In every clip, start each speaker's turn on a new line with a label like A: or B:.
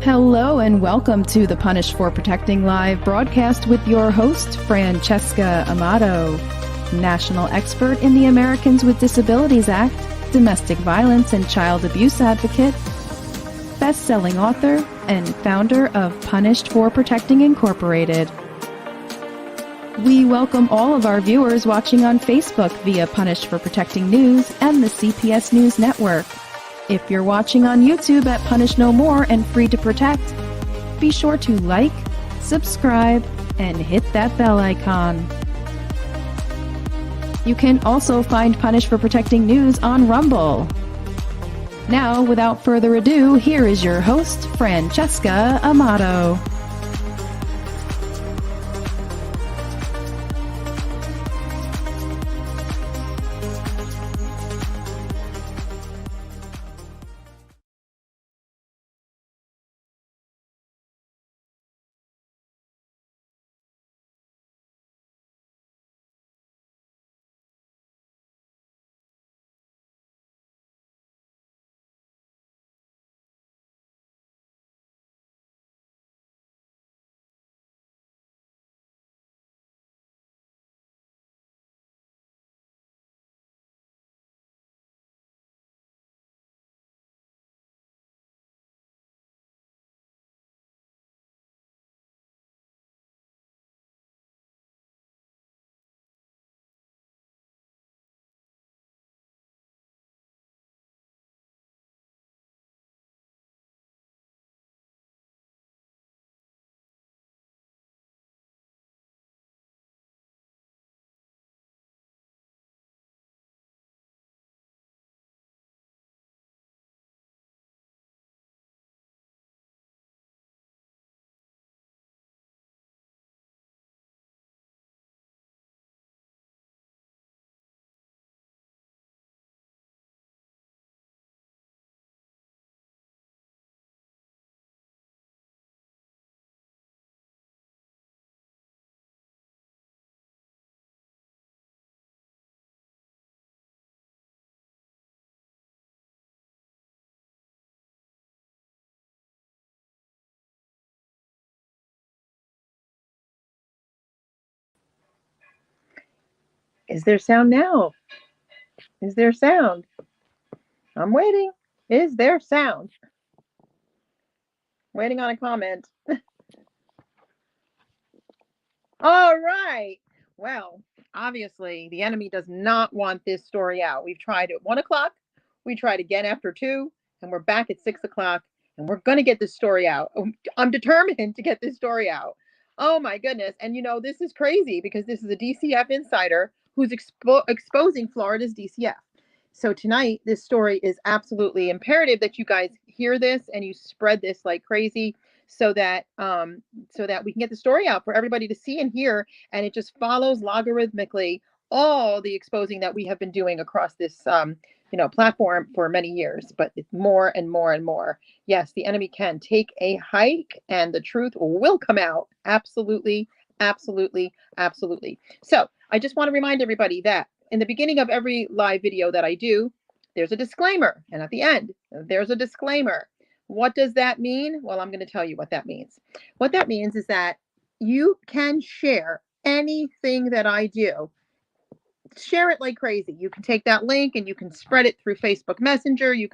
A: Hello and welcome to the Punished for Protecting Live broadcast with your host, Francesca Amato, national expert in the Americans with Disabilities Act, domestic violence and child abuse advocate, best-selling author, and founder of Punished for Protecting Incorporated. We welcome all of our viewers watching on Facebook via Punished for Protecting News and the CPS News Network. If you're watching on YouTube at Punish No More and Free to Protect, be sure to like, subscribe, and hit that bell icon. You can also find Punish for Protecting News on Rumble. Now, without further ado, here is your host, Francesca Amato.
B: Is there sound now? Is there sound? I'm waiting. Is there sound? Waiting on a comment. All right. Well, obviously, the enemy does not want this story out. We've tried at 1 o'clock. We tried again after 2, and we're back at 6 o'clock, and we're going to get this story out. I'm determined to get this story out. Oh, my goodness. And, you know, this is crazy because this is a DCF insider who's exposing Florida's DCF. So tonight, this story is absolutely imperative that you guys hear this and you spread this like crazy so that we can get the story out for everybody to see and hear. And it just follows logarithmically all the exposing that we have been doing across this platform for many years, but it's more and more and more. Yes, the enemy can take a hike and the truth will come out. Absolutely, absolutely, absolutely. So I just want to remind everybody that in the beginning of every live video that I do, there's a disclaimer. And at the end, there's a disclaimer. What does that mean? Well, I'm going to tell you what that means. What that means is that you can share anything that I do. Share it like crazy. You can take that link and you can spread it through Facebook Messenger. You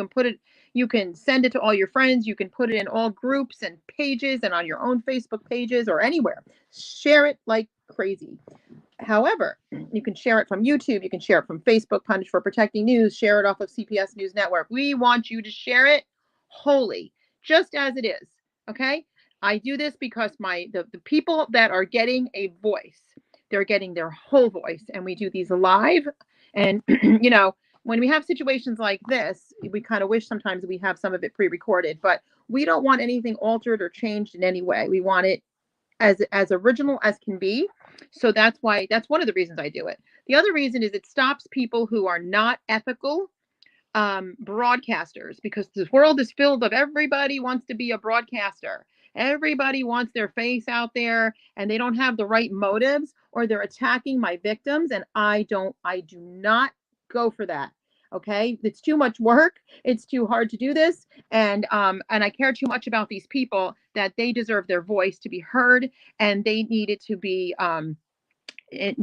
B: can send it to all your friends. You can put it in all groups and pages and on your own Facebook pages or anywhere. Share it like crazy. However, you can share it from YouTube. You can share it from Facebook, Punished for Protecting News, share it off of CPS News Network. We want you to share it wholly, just as it is. Okay? I do this because the people that are getting a voice, they're getting their whole voice. And we do these live. And, you know, when we have situations like this, we kind of wish sometimes we have some of it pre-recorded, but we don't want anything altered or changed in any way. We want it as original as can be. So that's one of the reasons I do it. The other reason is it stops people who are not ethical broadcasters, because this world is filled of everybody wants to be a broadcaster. Everybody wants their face out there and they don't have the right motives, or they're attacking my victims. And I do not go for that. Okay, it's too much work. It's too hard to do this, and I care too much about these people that they deserve their voice to be heard, and they need it to be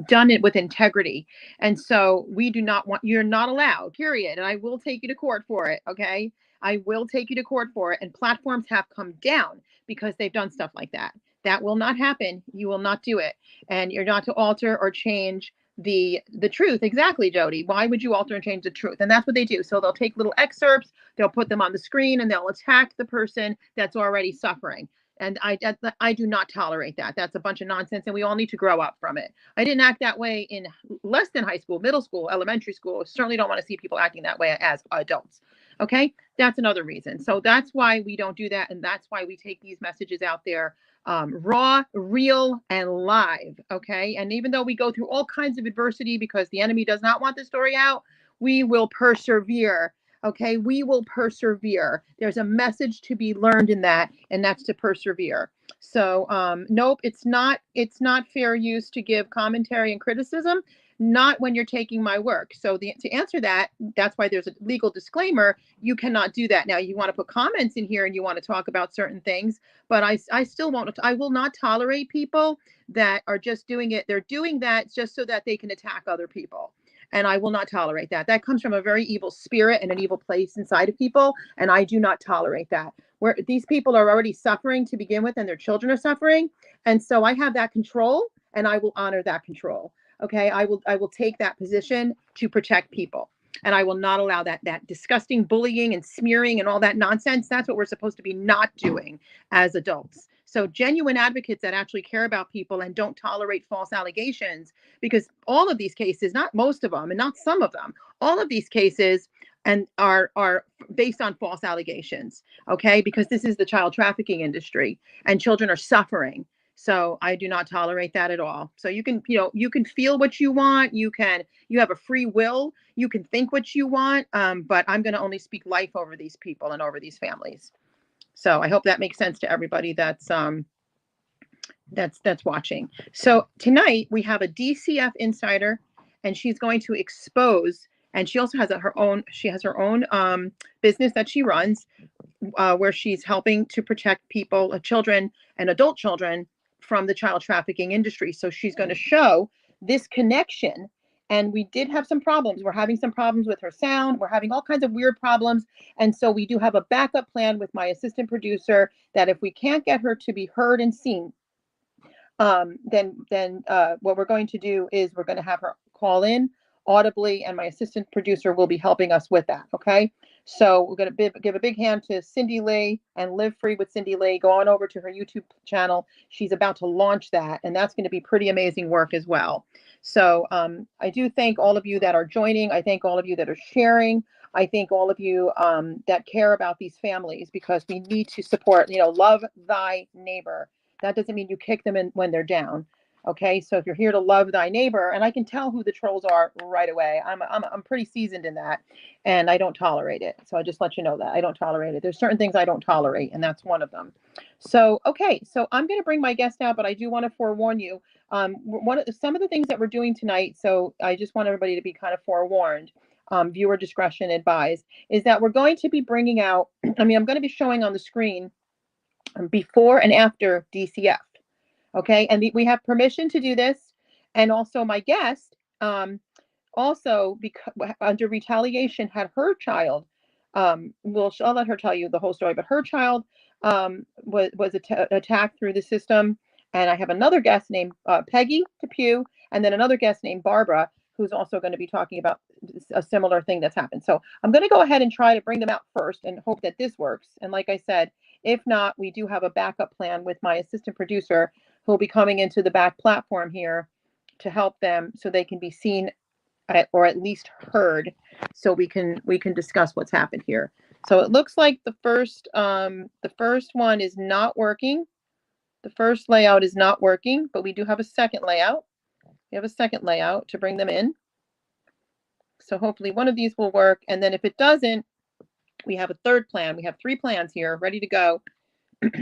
B: done it with integrity. And so we do not want, you're not allowed, period. And I will take you to court for it. Okay. I will take you to court for it. And platforms have come down because they've done stuff like that. That will not happen. You will not do it. And you're not to alter or change the truth. Exactly, Jody. Why would you alter and change the truth? And that's what they do. So they'll take little excerpts, they'll put them on the screen, and they'll attack the person that's already suffering. And I do not tolerate that. That's a bunch of nonsense, and we all need to grow up from it. I didn't act that way in less than high school, middle school, elementary school. Certainly don't want to see people acting that way as adults. Okay, that's another reason. So that's why we don't do that, and that's why we take these messages out there raw, real, and live. Okay, and even though we go through all kinds of adversity because the enemy does not want the story out, we will persevere. Okay, we will persevere. There's a message to be learned in that, and that's to persevere. So nope, it's not fair use to give commentary and criticism, not when you're taking my work. So to answer that, that's why there's a legal disclaimer. You cannot do that. Now you want to put comments in here and you want to talk about certain things, but I still won't. I will not tolerate people that are just doing it. They're doing that just so that they can attack other people. And I will not tolerate that. That comes from a very evil spirit and an evil place inside of people. And I do not tolerate that. Where these people are already suffering to begin with, and their children are suffering. And so I have that control, and I will honor that control. Okay, I will take that position to protect people. And I will not allow that disgusting bullying and smearing and all that nonsense. That's what we're supposed to be not doing as adults. So genuine advocates that actually care about people and don't tolerate false allegations, because all of these cases, not most of them and not some of them, all of these cases and are based on false allegations. Okay, because this is the child trafficking industry and children are suffering. So I do not tolerate that at all. So you can feel what you want. You have a free will. You can think what you want. But I'm going to only speak life over these people and over these families. So I hope that makes sense to everybody that's watching. So tonight we have a DCF insider, and she's going to expose. And she also has her own business that she runs, where she's helping to protect people, children and adult children, from the child trafficking industry. So she's going to show this connection. And we did have some problems. We're having some problems with her sound. We're having all kinds of weird problems. And so we do have a backup plan with my assistant producer that if we can't get her to be heard and seen, then what we're going to do is we're going to have her call in audibly, and my assistant producer will be helping us with that. Okay. So we're going to give a big hand to Cindy Lee and Live Free with Cindy Lee. Go on over to her YouTube channel. She's about to launch that, and that's going to be pretty amazing work as well. So I do thank all of you that are joining. I thank all of you that are sharing. I thank all of you that care about these families, because we need to support, love thy neighbor. That doesn't mean you kick them in when they're down. Okay, so if you're here to love thy neighbor, and I can tell who the trolls are right away. I'm pretty seasoned in that, and I don't tolerate it. So I just let you know that I don't tolerate it. There's certain things I don't tolerate, and that's one of them. So okay, so I'm going to bring my guest out, but I do want to forewarn you. Some of the things that we're doing tonight. So I just want everybody to be kind of forewarned. Viewer discretion advised. Is that we're going to be bringing out. I'm going to be showing on the screen before and after DCF. Okay, and we have permission to do this, and also my guest, also because under retaliation, had her child. I'll let her tell you the whole story, but her child was attacked through the system, and I have another guest named Peggy Depew, and then another guest named Barbara, who's also going to be talking about a similar thing that's happened. So I'm going to go ahead and try to bring them out first, and hope that this works. And like I said, if not, we do have a backup plan with my assistant producer, who will be coming into the back platform here to help them so they can be seen or at least heard, so we can discuss what's happened here. So it looks like the first one is not working. The first layout is not working, but we do have a second layout. We have a second layout to bring them in. So hopefully one of these will work. And then if it doesn't, we have a third plan. We have 3 plans here ready to go.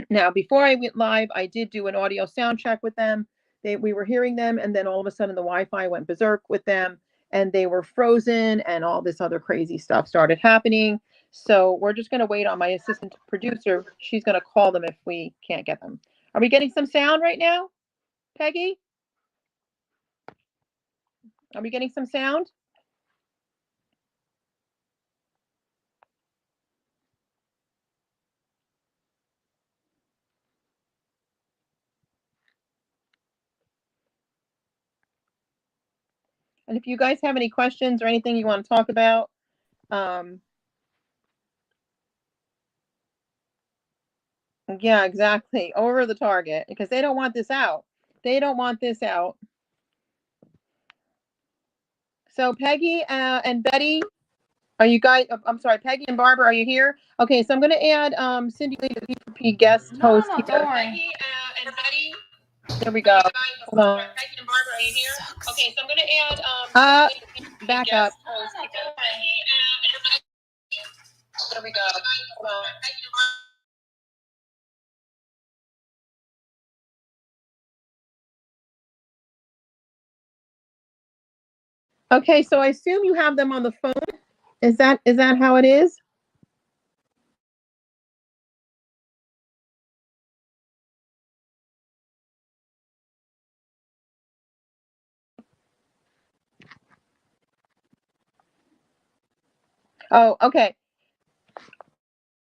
B: Now, before I went live, I did do an audio sound check with them. We were hearing them, and then all of a sudden the Wi-Fi went berserk with them, and they were frozen, and all this other crazy stuff started happening. So we're just going to wait on my assistant producer. She's going to call them if we can't get them. Are we getting some sound right now, Peggy? Are we getting some sound? And if you guys have any questions or anything you want to talk about, yeah, exactly. Over the target, because they don't want this out. They don't want this out. So Peggy and Betty, are you guys, I'm sorry, Peggy and Barbara, are you here? Okay, so I'm going to add Cindy Lee, the P4P guest host here.
C: Don't worry.
B: Peggy and Betty. There we go. Hold on. Peggy and Barbara, are you here? Okay, so I'm going to add Cindy Lee, back up. There we go. Hold on. Okay, so I assume you have them on the phone. Is that how it is? Oh, okay.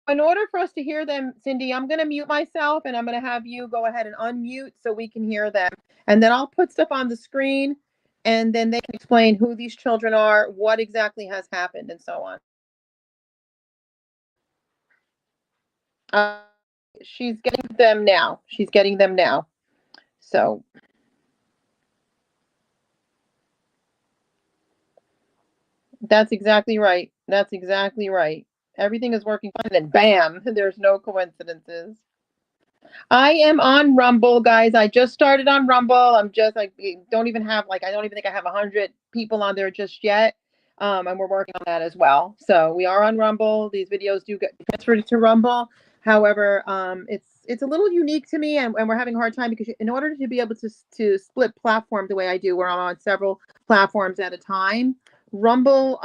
B: In order for us to hear them, Cindy, I'm going to mute myself and I'm going to have you go ahead and unmute so we can hear them. And then I'll put stuff on the screen and then they can explain who these children are, what exactly has happened, and so on. She's getting them now. She's getting them now. So that's exactly right. That's exactly right. Everything is working fine, and bam, there's no coincidences. I am on Rumble, guys. I just started on Rumble. I'm just like, don't even think I have 100 people on there just yet. And we're working on that as well. So we are on Rumble. These videos do get transferred to Rumble. However, it's a little unique to me, and we're having a hard time because in order to be able to split platform the way I do, where I'm on several platforms at a time, Rumble,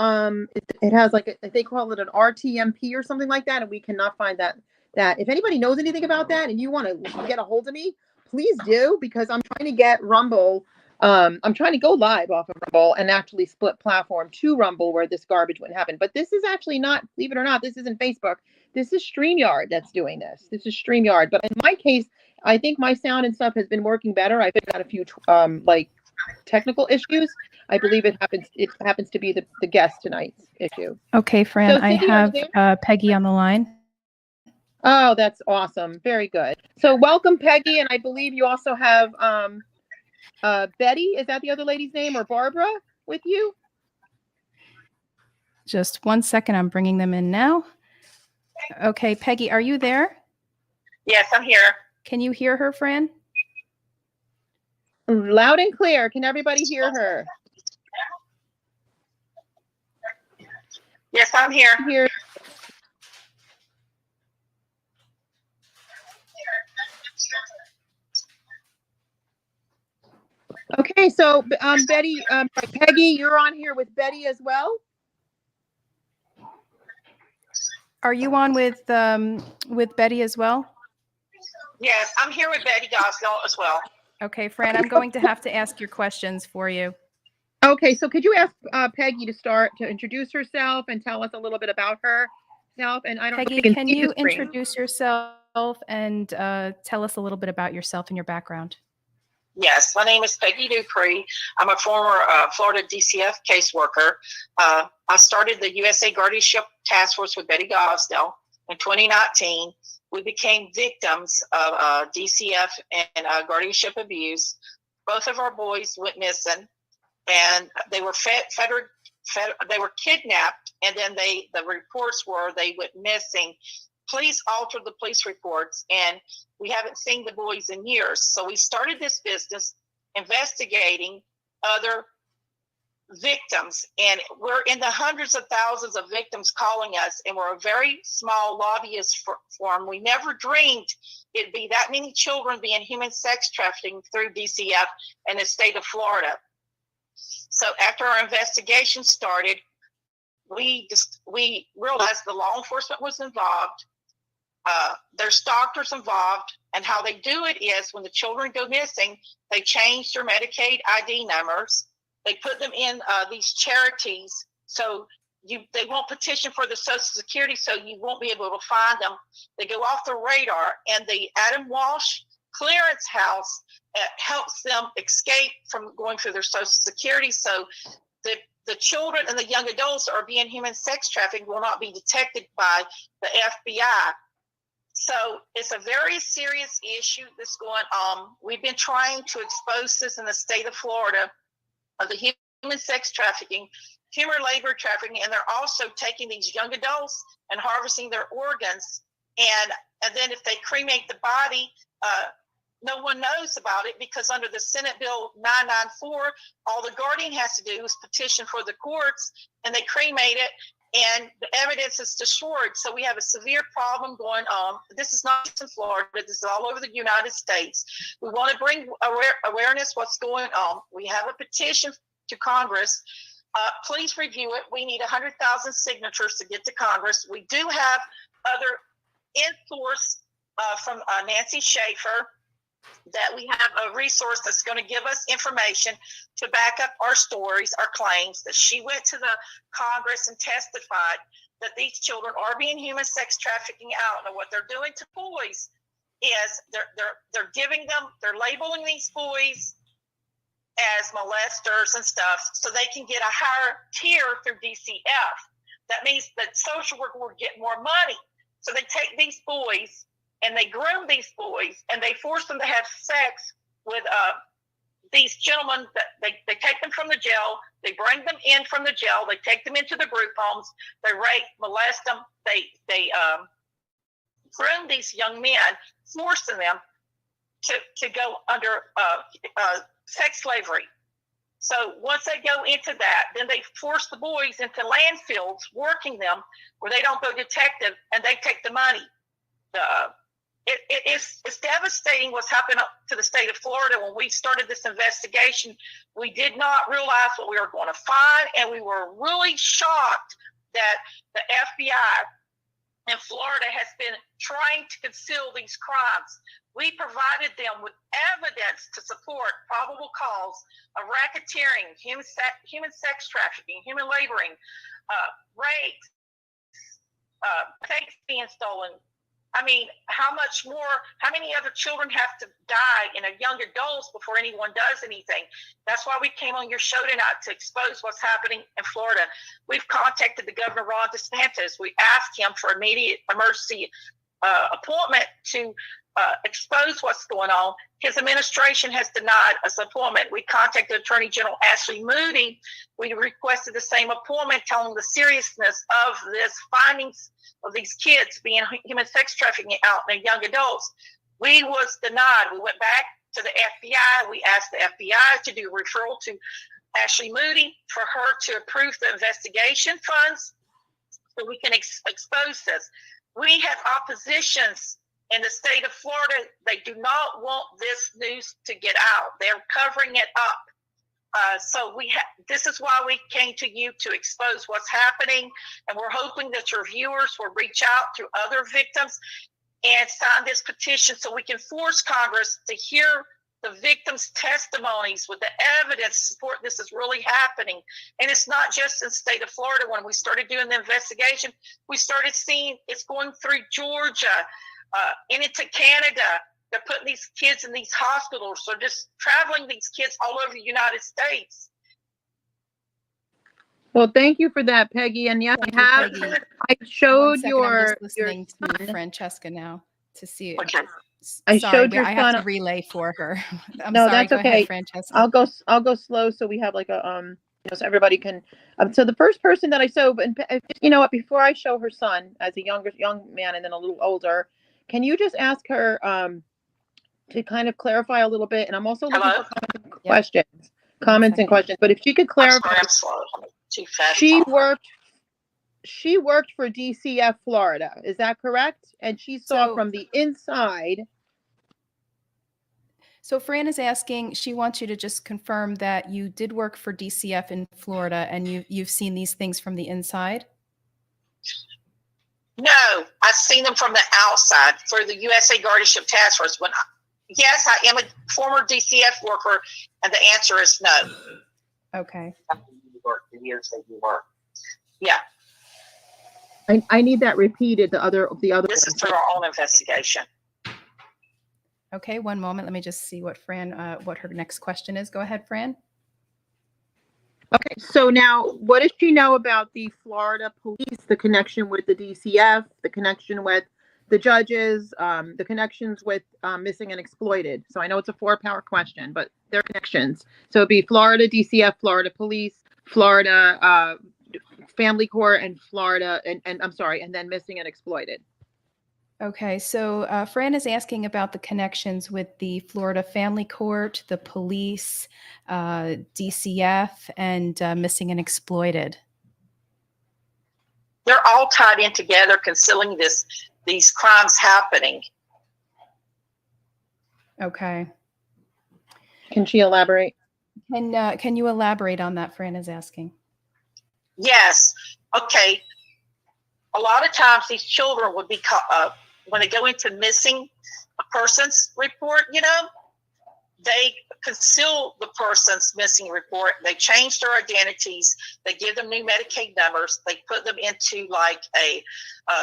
B: it has they call it an RTMP or something like that, and we cannot find that. If anybody knows anything about that and you want to get a hold of me, please do, because I'm trying to get Rumble. I'm trying to go live off of Rumble and actually split platform to Rumble where this garbage wouldn't happen. But this is actually not, believe it or not, this isn't Facebook. This is StreamYard that's doing this. This is StreamYard. But in my case, I think my sound and stuff has been working better. I figured out a few technical issues. I believe it happens to be the guest tonight's issue.
A: Okay, Fran,
B: So,
A: I
B: Cindy,
A: have Peggy on the line.
B: Oh, that's awesome. Very good. So welcome, Peggy. And I believe you also have Betty. Is that the other lady's name, or Barbara with you?
A: Just 1 second. I'm bringing them in now. Okay, Peggy, are you there?
D: Yes, I'm here.
A: Can you hear her, Fran?
B: Loud and clear. Can everybody hear her?
D: Yes, I'm here.
B: Here. Okay, so Peggy, you're on here with Betty as well.
A: Are you on with Betty as well?
D: Yes, I'm here with Betty Gosnell as well.
A: Okay, Fran, I'm going to have to ask your questions for you.
B: Okay, so could you ask Peggy to introduce herself and tell us a little bit about herself? And I don't
A: Peggy,
B: know if you
A: can you introduce yourself and tell us a little bit about yourself and your background?
D: Yes, my name is Peggy Dupree. I'm a former Florida DCF caseworker. I started the USA Guardianship Task Force with Betty Gosnell in 2019. We became victims of DCF and guardianship abuse. Both of our boys went missing, and they were they were kidnapped, and then the reports were they went missing. Police altered the police reports, and we haven't seen the boys in years. So we started this business investigating other victims, and we're in the hundreds of thousands of victims calling us, and we're a very small lobbyist form. We never dreamed it'd be that many children being human sex trafficking through DCF in the state of Florida. So after our investigation started, we realized the law enforcement was involved. There's doctors involved, and how they do it is when the children go missing, they change their Medicaid ID numbers. They put them in these charities, so they won't petition for the Social Security, so you won't be able to find them. They go off the radar, and the Adam Walsh Clearance House helps them escape from going through their Social Security, so the children and the young adults that are being human sex trafficked will not be detected by the FBI. So it's a very serious issue that's going on. We've been trying to expose this in the state of Florida of the human sex trafficking, human labor trafficking, and they're also taking these young adults and harvesting their organs. And then if they cremate the body, no one knows about it, because under the Senate Bill 994, all the guardian has to do is petition for the courts, and they cremate it, and the evidence is destroyed. So we have a severe problem going on. This is not just in Florida. This is all over the United States. We want to bring awareness what's going on. We have a petition to Congress. Please review it. We need 100,000 signatures to get to Congress. We do have other enforce from Nancy Schaefer, that we have a resource that's going to give us information to back up our stories, our claims, that she went to the Congress and testified that these children are being human sex trafficking out. And what they're doing to boys is they're labeling these boys as molesters and stuff, so they can get a higher tier through DCF. That means that social work will get more money. So they take these boys and they groom these boys, and they force them to have sex with these gentlemen. That they take them from the jail, they bring them in from the jail, they take them into the group homes, they rape, molest them, they groom these young men, forcing them to go under sex slavery. So once they go into that, then they force the boys into landfills, working them where they don't go detective, and they take the money. It's devastating what's happened up to the state of Florida. When we started this investigation, we did not realize what we were going to find, and we were really shocked that the FBI in Florida has been trying to conceal these crimes. We provided them with evidence to support probable cause of racketeering, human sex trafficking, human laboring, rape, things being stolen. I mean, how many other children have to die in a young adults before anyone does anything? That's why we came on your show tonight, to expose what's happening in Florida. We've contacted the Governor, Ron DeSantis. We asked him for immediate emergency appointment to expose what's going on. His administration has denied us appointment. We contacted Attorney General Ashley Moody. We requested the same appointment, telling the seriousness of this findings of these kids being human sex trafficking out in young adults. We was denied. We went back to the FBI. We asked the FBI to do a referral to Ashley Moody for her to approve the investigation funds so we can expose this. We have oppositions in the state of Florida. They do not want this news to get out. They're covering it up. So this is why we came to you, to expose what's happening, and we're hoping that your viewers will reach out to other victims and sign this petition so we can force Congress to hear the victims' testimonies with the evidence to support this is really happening. And it's not just in the state of Florida. When we started doing the investigation, we started seeing it's going through Georgia, and into Canada. They're putting these kids in these hospitals. They're just traveling these kids all over the United States.
B: Well, thank you for that, Peggy. And yeah, I showed
A: I'm just listening to Francesca now to see.
D: Okay.
B: I showed your
A: I
B: son.
A: have to relay for her.
B: No,
A: sorry,
B: that's okay.
A: Ahead, Francesca.
B: I'll go slow so we have like a so everybody can. So the first person that I saw, and you know what? Before I show her son as a young man and then a little older, can you just ask her to kind of clarify a little bit? And I'm also looking for comments and questions. But if she could clarify,
D: I'm slow. I'm too fast.
B: She worked for DCF Florida. Is that correct? And she saw from the inside.
A: So Fran is asking, she wants you to just confirm that you did work for DCF in Florida and you've seen these things from the inside?
D: No, I've seen them from the outside for the USA Guardianship Task Force. Yes, I am a former DCF worker, and the answer is no.
A: Okay.
D: The years that you work. Yeah.
B: I need that repeated. The other.
D: This is through our own investigation.
A: Okay, one moment. Let me just see what what her next question is. Go ahead, Fran.
B: Okay, so now what does she know about the Florida police, the connection with the DCF, the connection with the judges, the connections with missing and exploited? So I know it's a 4-part question, but their connections. So it'd be Florida DCF, Florida police, Florida family court, and Florida, and I'm sorry, and then missing and exploited.
A: Okay, so Fran is asking about the connections with the Florida Family Court, the police, DCF, and missing and exploited.
D: They're all tied in together, concealing these crimes happening.
A: Okay.
B: Can she elaborate?
A: Can you elaborate on that? Fran is asking.
D: Yes. Okay. A lot of times these children would be caught when they go into missing a person's report, they conceal the person's missing report. They change their identities. They give them new Medicaid numbers. They put them into like a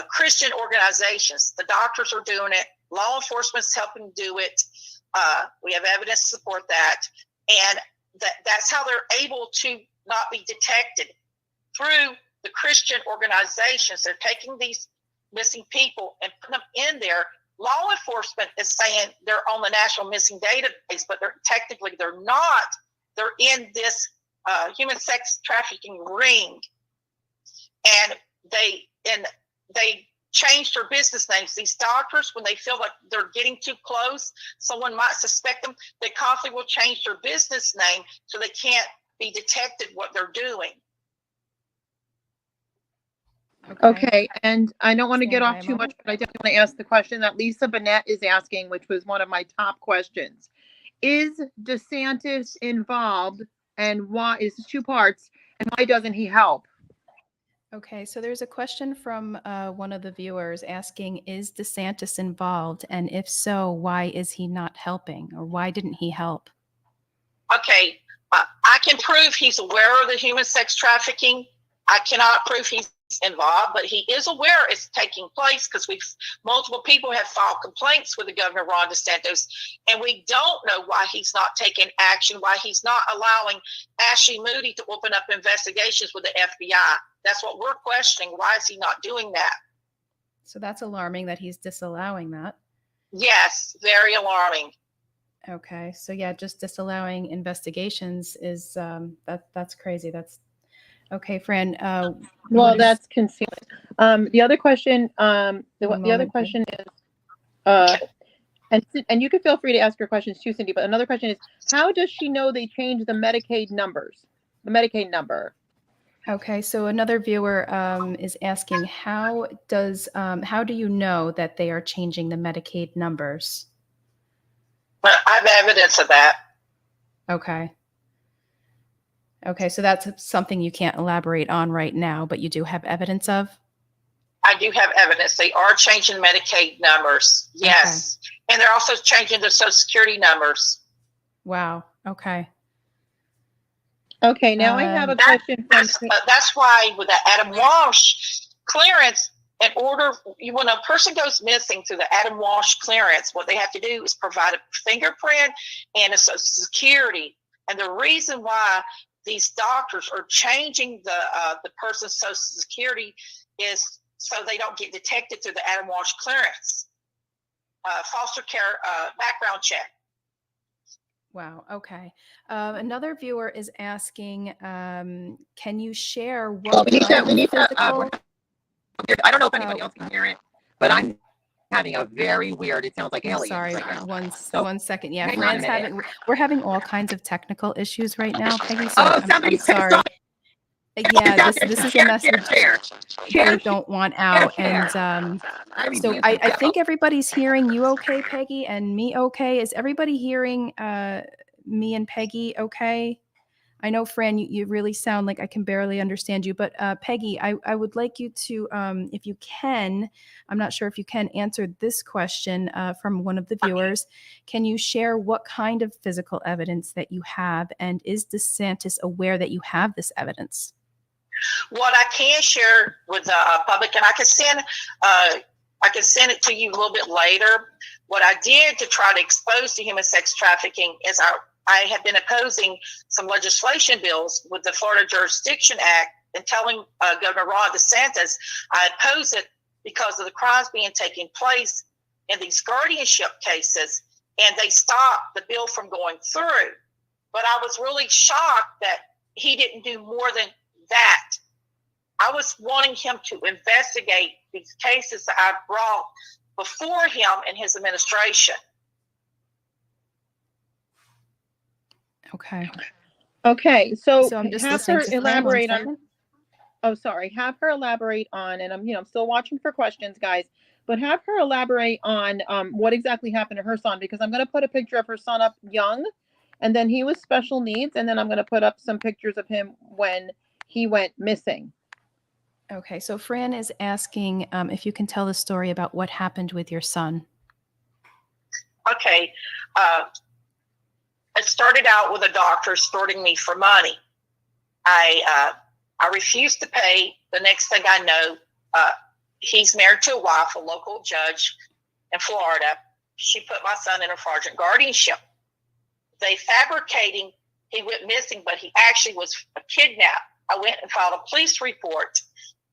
D: Christian organizations. The doctors are doing it. Law enforcement's helping do it. We have evidence to support that. And that's how they're able to not be detected through the Christian organizations. They're taking these missing people and putting them in there. Law enforcement is saying they're on the national missing database, but they're not. They're in this human sex trafficking ring, and they change their business names. These doctors, when they feel like they're getting too close, someone might suspect them, they constantly will change their business name so they can't be detected what they're doing.
B: Okay, and I don't want to get off too much, but I definitely want to ask the question that Lisa Burnett is asking, which was one of my top questions. Is DeSantis involved, and why? Is 2 parts, and why doesn't he help?
A: Okay, so there's a question from one of the viewers asking, is DeSantis involved? And if so, why is he not helping, or why didn't he help?
D: Okay, I can prove he's aware of the human sex trafficking. I cannot prove he's involved, but he is aware it's taking place because multiple people have filed complaints with the governor, Ron DeSantis, and we don't know why he's not taking action, why he's not allowing Ashley Moody to open up investigations with the FBI. That's what we're questioning. Why is he not doing that?
A: So that's alarming that he's disallowing that.
B: Yes, very alarming.
A: Okay, so yeah, just disallowing investigations is that's crazy. That's okay, Fran.
B: Well, that's concealment. The other question, the other question is, and you can feel free to ask your questions too, Cindy. But another question is, how does she know they changed the Medicaid numbers, the Medicaid number?
A: Okay, so another viewer is asking, how do you know that they are changing the Medicaid numbers?
D: I have evidence of that.
A: Okay. Okay, so that's something you can't elaborate on right now, but you do have evidence of?
D: I do have evidence. They are changing Medicaid numbers. Yes. Okay. And they're also changing the Social Security numbers.
A: Wow. Okay.
B: Okay, now I have a question.
D: That's why with the Adam Walsh clearance, when a person goes missing through the Adam Walsh clearance, what they have to do is provide a fingerprint and a Social Security. And the reason why these doctors are changing the person's Social Security is so they don't get detected through the Adam Walsh clearance, foster care background check.
A: Wow. Okay. Another viewer is asking, can you share what
B: we need to I don't know if anybody else can hear it, but I'm having a very weird, it sounds like aliens.
A: Sorry,
B: right
A: one second. Yeah, we're having all kinds of technical issues right now, Peggy. So
B: I'm sorry.
A: Yeah, this is a message we don't want out. And so I think everybody's hearing you okay, Peggy, and me okay. Is everybody hearing me and Peggy okay? I know, Fran, you really sound like I can barely understand you, but Peggy, I would like you to, if you can, I'm not sure if you can answer this question from one of the viewers. Can you share what kind of physical evidence that you have, and is DeSantis aware that you have this evidence?
D: What I can share with the public, and I can send it to you a little bit later. What I did to try to expose the human sex trafficking is I have been opposing some legislation bills with the Florida Jurisdiction Act and telling Governor Ron DeSantis I oppose it because of the crimes being taking place in these guardianship cases, and they stopped the bill from going through. But I was really shocked that he didn't do more than that. I was wanting him to investigate these cases that I brought before him and his administration.
A: Okay.
B: Okay. So
A: I'm just
B: have her elaborate on. Oh, sorry. Have her elaborate on, and I'm still watching for questions, guys. But have her elaborate on what exactly happened to her son, because I'm going to put a picture of her son up young, and then he was special needs, and then I'm going to put up some pictures of him when he went missing.
A: Okay. So Fran is asking if you can tell the story about what happened with your son.
D: Okay. It started out with a doctor extorting me for money. I refused to pay. The next thing I know, he's married to a wife, a local judge in Florida. She put my son in a fraudulent guardianship. They fabricating, he went missing, but he actually was kidnapped. I went and filed a police report,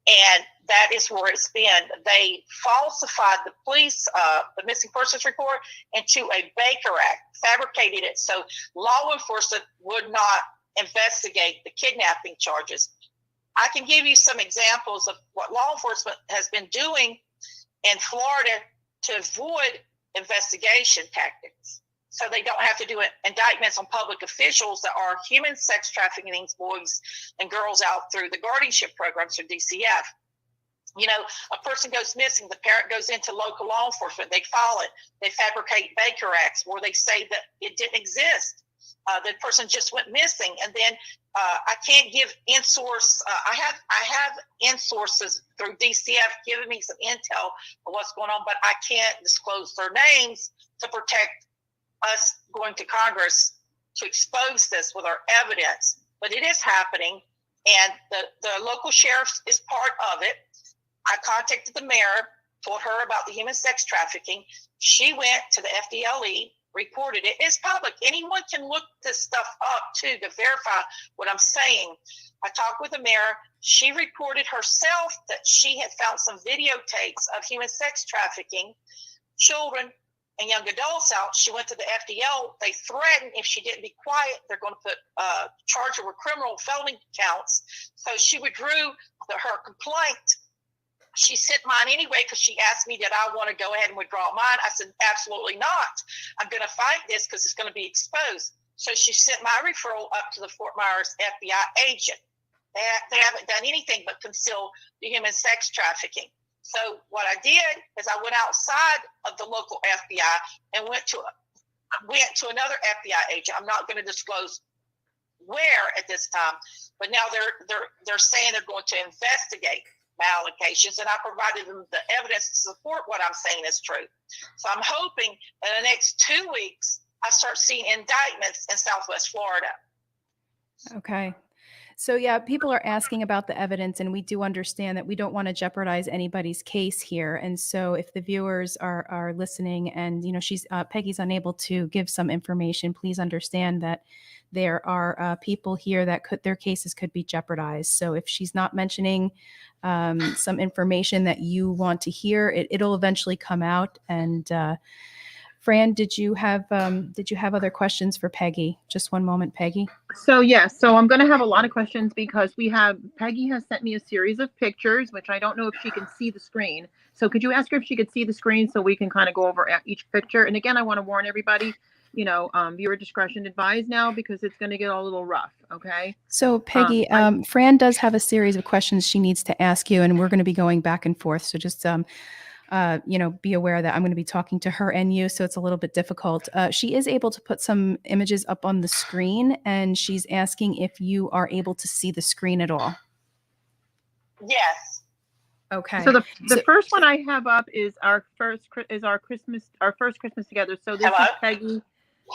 D: and that is where it's been. They falsified the police, the missing persons report into a Baker Act, fabricated it so law enforcement would not investigate the kidnapping charges. I can give you some examples of what law enforcement has been doing in Florida to avoid investigation tactics. So they don't have to do indictments on public officials that are human sex trafficking these boys and girls out through the guardianship programs or DCF. You know, a person goes missing, the parent goes into local law enforcement, they file it, they fabricate Baker Acts where they say that it didn't exist. The person just went missing, and then I can't give in-source. I have in-sources through DCF giving me some intel of what's going on, but I can't disclose their names to protect us going to Congress to expose this with our evidence. But it is happening, and the local sheriff is part of it. I contacted the mayor, told her about the human sex trafficking. She went to the FDLE, reported it. It's public. Anyone can look this stuff up too to verify what I'm saying. I talked with the mayor. She reported herself that she had found some videotapes of human sex trafficking children and young adults out. She went to the FDL. They threatened if she didn't be quiet, they're going to put charge her with criminal felony counts. So she withdrew her complaint. She sent mine anyway because she asked me, did I want to go ahead and withdraw mine? I said, absolutely not. I'm going to fight this because it's going to be exposed. So she sent my referral up to the Fort Myers FBI agent. They haven't done anything but conceal the human sex trafficking. So what I did is I went outside of the local FBI and went to another FBI agent. I'm not going to disclose where at this time, but now they're saying they're going to investigate my allegations, and I provided them the evidence to support what I'm saying is true. So I'm hoping in the next 2 weeks I start seeing indictments in Southwest Florida.
A: Okay. So yeah, people are asking about the evidence, and we do understand that we don't want to jeopardize anybody's case here. And so if the viewers are listening and, you know, Peggy's unable to give some information, please understand that there are people here that their cases could be jeopardized. So if she's not mentioning some information that you want to hear, it'll eventually come out. And Fran, did you have other questions for Peggy? Just one moment, Peggy.
B: So yes, so I'm going to have a lot of questions because Peggy has sent me a series of pictures, which I don't know if she can see the screen. So could you ask her if she could see the screen so we can kind of go over each picture? And again, I want to warn everybody, viewer discretion advised now because it's going to get a little rough. Okay.
A: So Peggy, Fran does have a series of questions she needs to ask you, and we're going to be going back and forth. So just, be aware that I'm going to be talking to her and you, so it's a little bit difficult. She is able to put some images up on the screen, and she's asking if you are able to see the screen at all.
D: Yes.
B: Okay. So the first one I have up is our first Christmas together. So this is Peggy.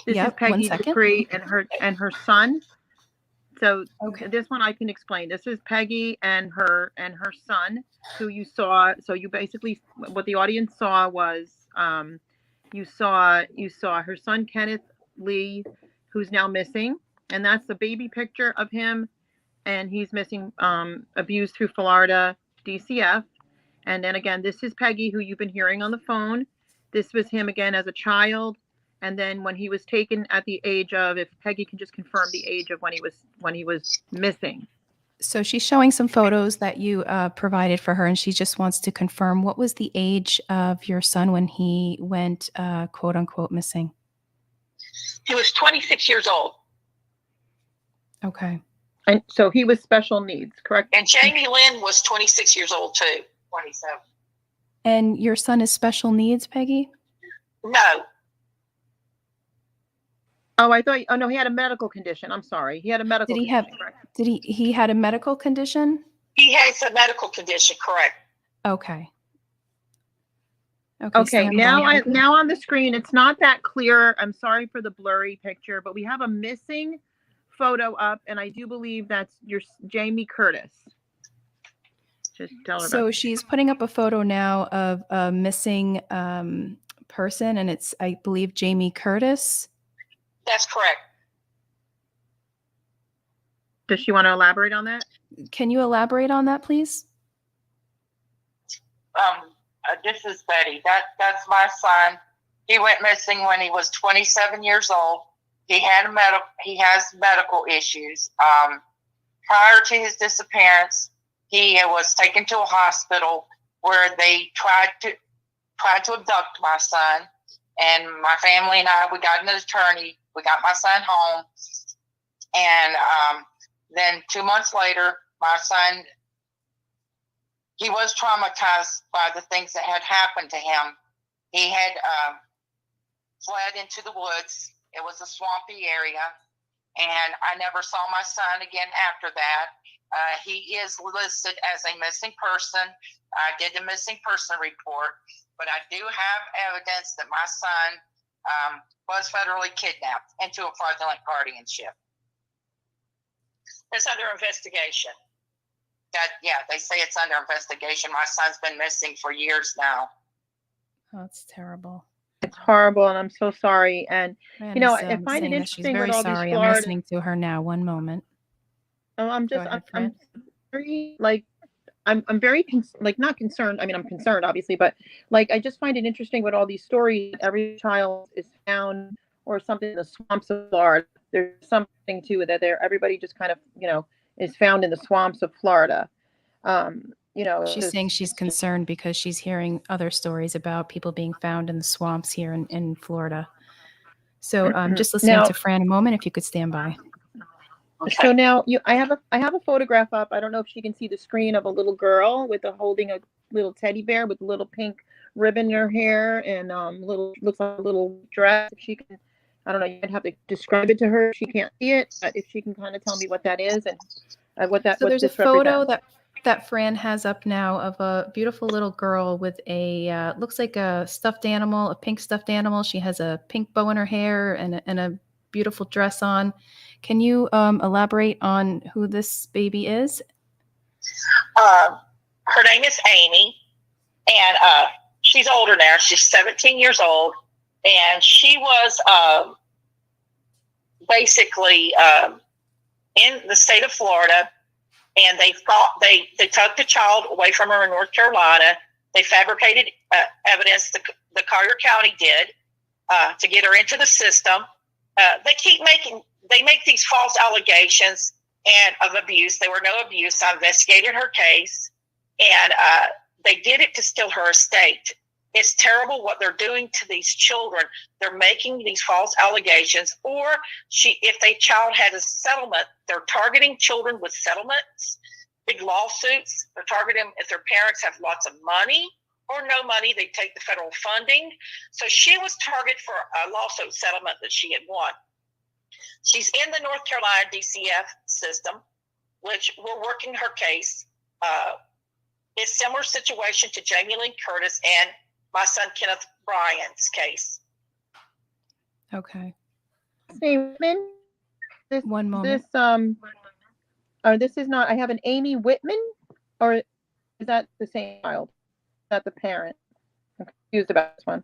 B: This is Peggy Dupree and her son. So this one I can explain. This is Peggy and her son, who you saw. So you basically, what the audience saw was, you saw her son Kenneth Lee, who's now missing, and that's the baby picture of him, and he's missing, abused through Florida DCF. And then again, this is Peggy, who you've been hearing on the phone. This was him again as a child. And then when he was taken at the age of, if Peggy can just confirm the age of when he was missing.
A: So she's showing some photos that you provided for her, and she just wants to confirm, what was the age of your son when he went, quote unquote, missing?
D: He was 26 years old.
A: Okay.
B: And so he was special needs, correct?
D: And Jamie Lynn was 26 years old too. 27.
A: And your son is special needs, Peggy?
D: No.
B: Oh, I thought. Oh no, he had a medical condition. I'm sorry. He had a medical. He had
A: a medical condition?
D: He has a medical condition, correct?
A: Okay.
B: Okay. Now on the screen, it's not that clear. I'm sorry for the blurry picture, but we have a missing photo up, and I do believe that's your Jamie Curtis. Just tell her.
A: So she's putting up a photo now of a missing person, and it's, I believe, Jamie Curtis.
D: That's correct.
B: Does she want to elaborate on that?
A: Can you elaborate on that, please?
D: This is Betty. That's my son. He went missing when he was 27 years old. He has medical issues. Prior to his disappearance, he was taken to a hospital where they tried to abduct my son. And my family and I, we got an attorney. We got my son home. And then 2 months later, my son, he was traumatized by the things that had happened to him. He had fled into the woods. It was a swampy area. And I never saw my son again after that. He is listed as a missing person. I did the missing person report, but I do have evidence that my son was federally kidnapped into a fraudulent guardianship. It's under investigation. They say it's under investigation. My son's been missing for years now.
A: Oh, that's terrible.
B: It's horrible, and I'm so sorry. And I find it interesting.
A: She's very sorry. I'm listening to her now. One moment.
B: Oh, I'm very I'm very not concerned. I mean, I'm concerned, obviously, but I just find it interesting with all these stories. Every child is found or something in the swamps of Florida. There's something to it that everybody just kind of, is found in the swamps of Florida.
A: She's saying she's concerned because she's hearing other stories about people being found in the swamps here in Florida. So just listening to Fran a moment, if you could stand by.
B: Okay. So now I have a photograph up. I don't know if she can see the screen of a little girl holding a little teddy bear with a little pink ribbon in her hair and looks like a little dress. If she can, I don't know, you'd have to describe it to her. If she can't see it, but if she can kind of tell me what that is and what that.
A: So there's a photo that Fran has up now of a beautiful little girl with a looks like a stuffed animal, a pink stuffed animal. She has a pink bow in her hair and a beautiful dress on. Can you elaborate on who this baby is?
D: Her name is Amy, and she's older now. She's 17 years old, and she was basically in the state of Florida, and they took the child away from her in North Carolina. They fabricated evidence, the Collier County did, to get her into the system. They make these false allegations of abuse. There were no abuse. I investigated her case, and they did it to steal her estate. It's terrible what they're doing to these children. They're making these false allegations, or if a child had a settlement, they're targeting children with settlements, big lawsuits. They're targeting them if their parents have lots of money or no money. They take the federal funding. So she was targeted for a lawsuit settlement that she had won. She's in the North Carolina DCF system, which we're working her case. It's a similar situation to Jamie Lynn Curtis and my son Kenneth Bryan's case.
A: Okay.
B: This,
A: One moment.
B: This is not. I have an Amy Whitman, or is that the same child? Is that the parent? I'm confused about this one.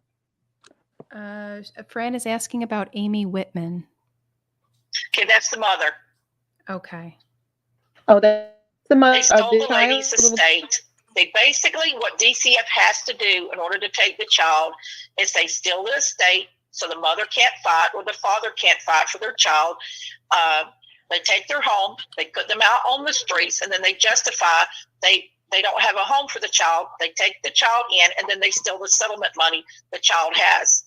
A: Fran is asking about Amy Whitman.
D: Okay, that's the mother.
A: Okay.
B: Oh, that's the mother.
D: They stole the lady's estate. They basically, what DCF has to do in order to take the child is they steal the estate so the mother can't fight or the father can't fight for their child. They take their home, they put them out on the streets, and then they justify they don't have a home for the child. They take the child in, and then they steal the settlement money the child has.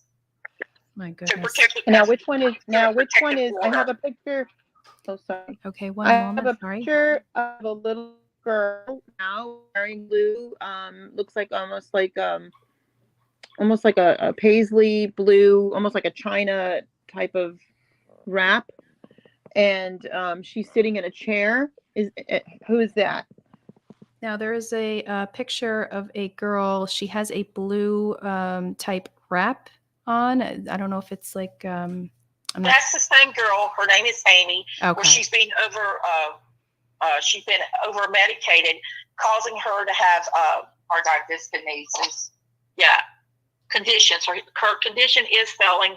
A: My goodness.
D: To protect the
B: Now, which one is? I have a picture. Oh, sorry.
A: Okay, one
B: I
A: moment.
B: have a
A: Sorry.
B: picture of a little girl now wearing blue. Looks like almost like a paisley blue, almost like a china type of wrap, and she's sitting in a chair. Who is that?
A: Now there is a picture of a girl. She has a blue type wrap on. I don't know if it's like.
D: That's the same girl. Her name is Amy.
A: Okay.
D: Where she's been over medicated, causing her to have dyskinesis. Yeah, conditions. Her condition is failing.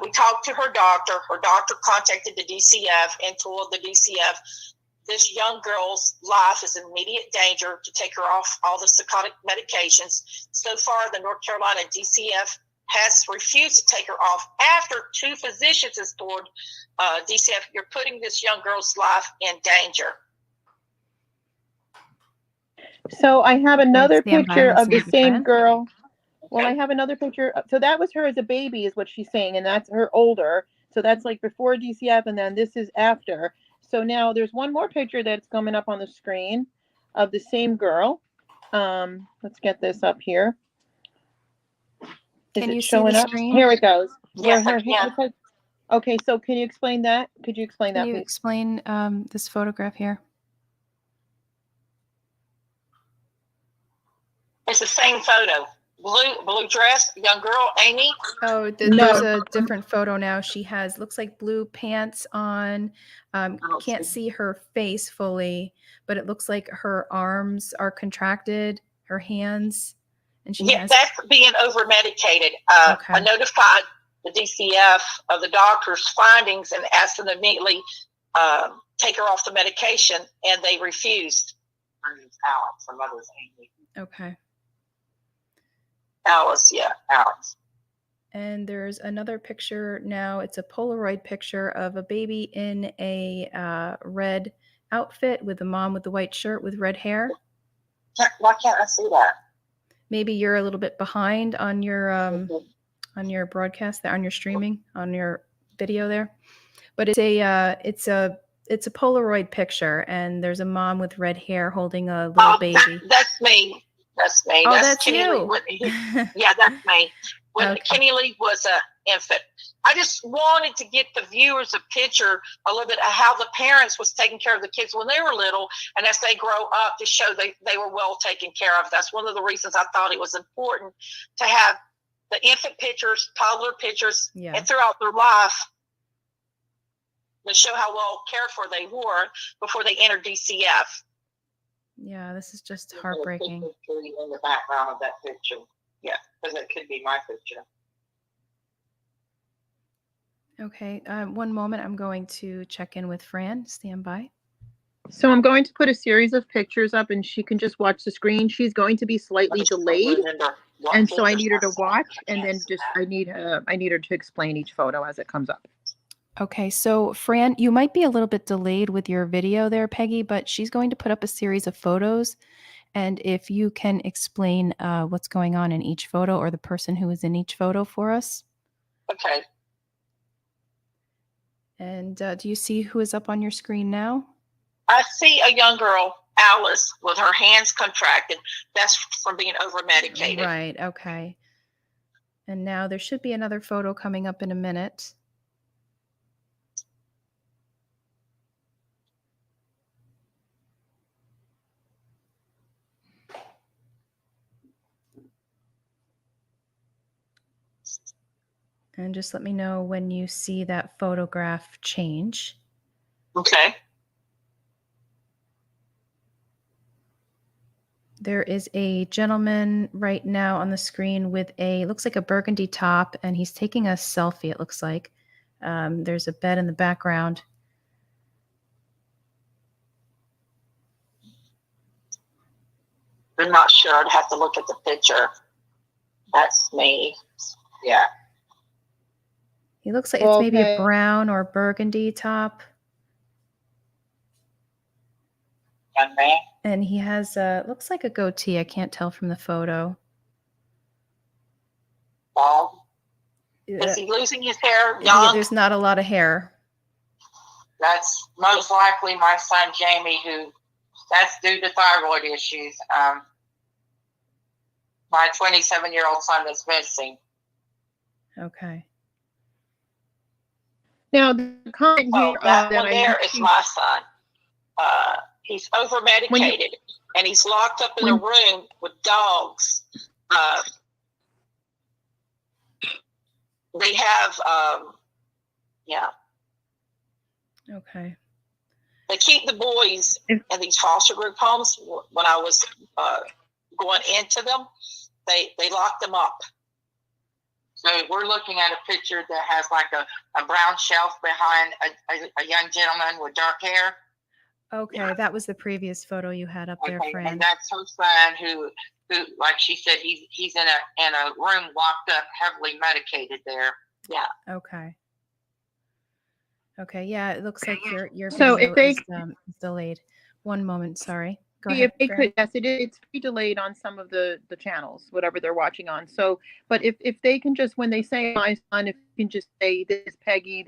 D: We talked to her doctor. Her doctor contacted the DCF and told the DCF this young girl's life is in immediate danger, to take her off all the psychotic medications. So far, the North Carolina DCF has refused to take her off after 2 physicians has told DCF, you're putting this young girl's life in danger.
B: So I have another picture of the same
A: Fran.
B: girl. Well, I have another picture. So that was her as a baby is what she's saying. And that's her older. So that's like before DCF. And then this is after. So now there's one more picture that's coming up on the screen of the same girl. Let's get this up here. Is
A: Can
B: it
A: you see
B: showing
A: the
B: up?
A: screen?
B: Here it goes.
D: Yes,
B: Where
D: I can.
B: Okay, so can you explain that? Could you explain that,
A: Can you
B: please?
A: explain this photograph here?
D: It's the same photo. Blue dress, young girl, Amy.
A: Oh,
B: No.
A: there's a different photo now. She has, looks like blue pants on. Can't see her face fully, but it looks like her arms are contracted, her hands. And she has.
D: That's being over medicated.
A: Okay.
D: I notified the DCF of the doctor's findings and asked them to immediately take her off the medication, and they refused. Her name's Alex. Her mother's Amy.
A: Okay.
D: Alice, yeah, Alex.
A: And there's another picture now. It's a Polaroid picture of a baby in a red outfit with the mom with the white shirt with red hair.
D: Why can't I see that?
A: Maybe you're a little bit behind on your broadcast there, on your streaming, on your video there. But it's a Polaroid picture, and there's a mom with red hair holding a little baby.
D: That's me. That's me.
A: Oh, that's
D: Kenny
A: you.
D: Lee. Yeah, that's me. When
A: Okay.
D: Kenny Lee was an infant, I just wanted to get the viewers a picture a little bit of how the parents was taking care of the kids when they were little, and as they grow up, to show they were well taken care of. That's one of the reasons I thought it was important to have the infant pictures, toddler pictures,
A: Yeah.
D: and throughout their life to show how well cared for they were before they entered DCF.
A: Yeah, this is just heartbreaking.
D: In the background of that picture. Yeah, because it could be my picture.
A: Okay, one moment. I'm going to check in with Fran. Stand by.
B: So I'm going to put a series of pictures up, and she can just watch the screen. She's going to be slightly delayed, and so I need her to watch, and then I need her to explain each photo as it comes up.
A: Okay, so Fran, you might be a little bit delayed with your video there, Peggy, but she's going to put up a series of photos, And if you can explain what's going on in each photo or the person who is in each photo for us.
D: Okay.
A: And do you see who is up on your screen now?
D: I see a young girl, Alice, with her hands contracted. That's from being over-medicated.
A: Right, okay. And now there should be another photo coming up in a minute. And just let me know when you see that photograph change.
D: Okay.
A: There is a gentleman right now on the screen with looks like a burgundy top, and he's taking a selfie, it looks like. There's a bed in the background.
D: I'm not sure. I'd have to look at the picture. That's me. Yeah.
A: He looks like it's maybe a brown or burgundy top.
D: Young man.
A: And he has looks like a goatee. I can't tell from the photo.
D: Bald. Is he losing his hair young?
A: Yeah, there's not a lot of hair.
D: That's most likely my son Jamie, that's due to thyroid issues. My 27-year-old son is missing.
A: Okay.
B: Now the comment here
D: that one there is my son. He's over-medicated, and he's locked up in a room with dogs. They have, yeah.
A: Okay.
D: They keep the boys in these foster group homes. When I was going into them, they locked them up. So we're looking at a picture that has like a brown shelf behind a young gentleman with dark hair.
A: Okay, yeah. That was the previous photo you had up there, Fran.
D: And that's her son who, like she said, he's in a room locked up, heavily medicated there. Yeah.
A: Okay. Okay. Yeah, it looks like your
B: so
A: video
B: if they
A: is delayed. One moment, sorry. Go
B: See
A: ahead,
B: if they
A: Fran.
B: could, yes, it's pretty delayed on some of the channels, whatever they're watching on. So, but if they can just, when they say my son, if you can just say this is Peggy,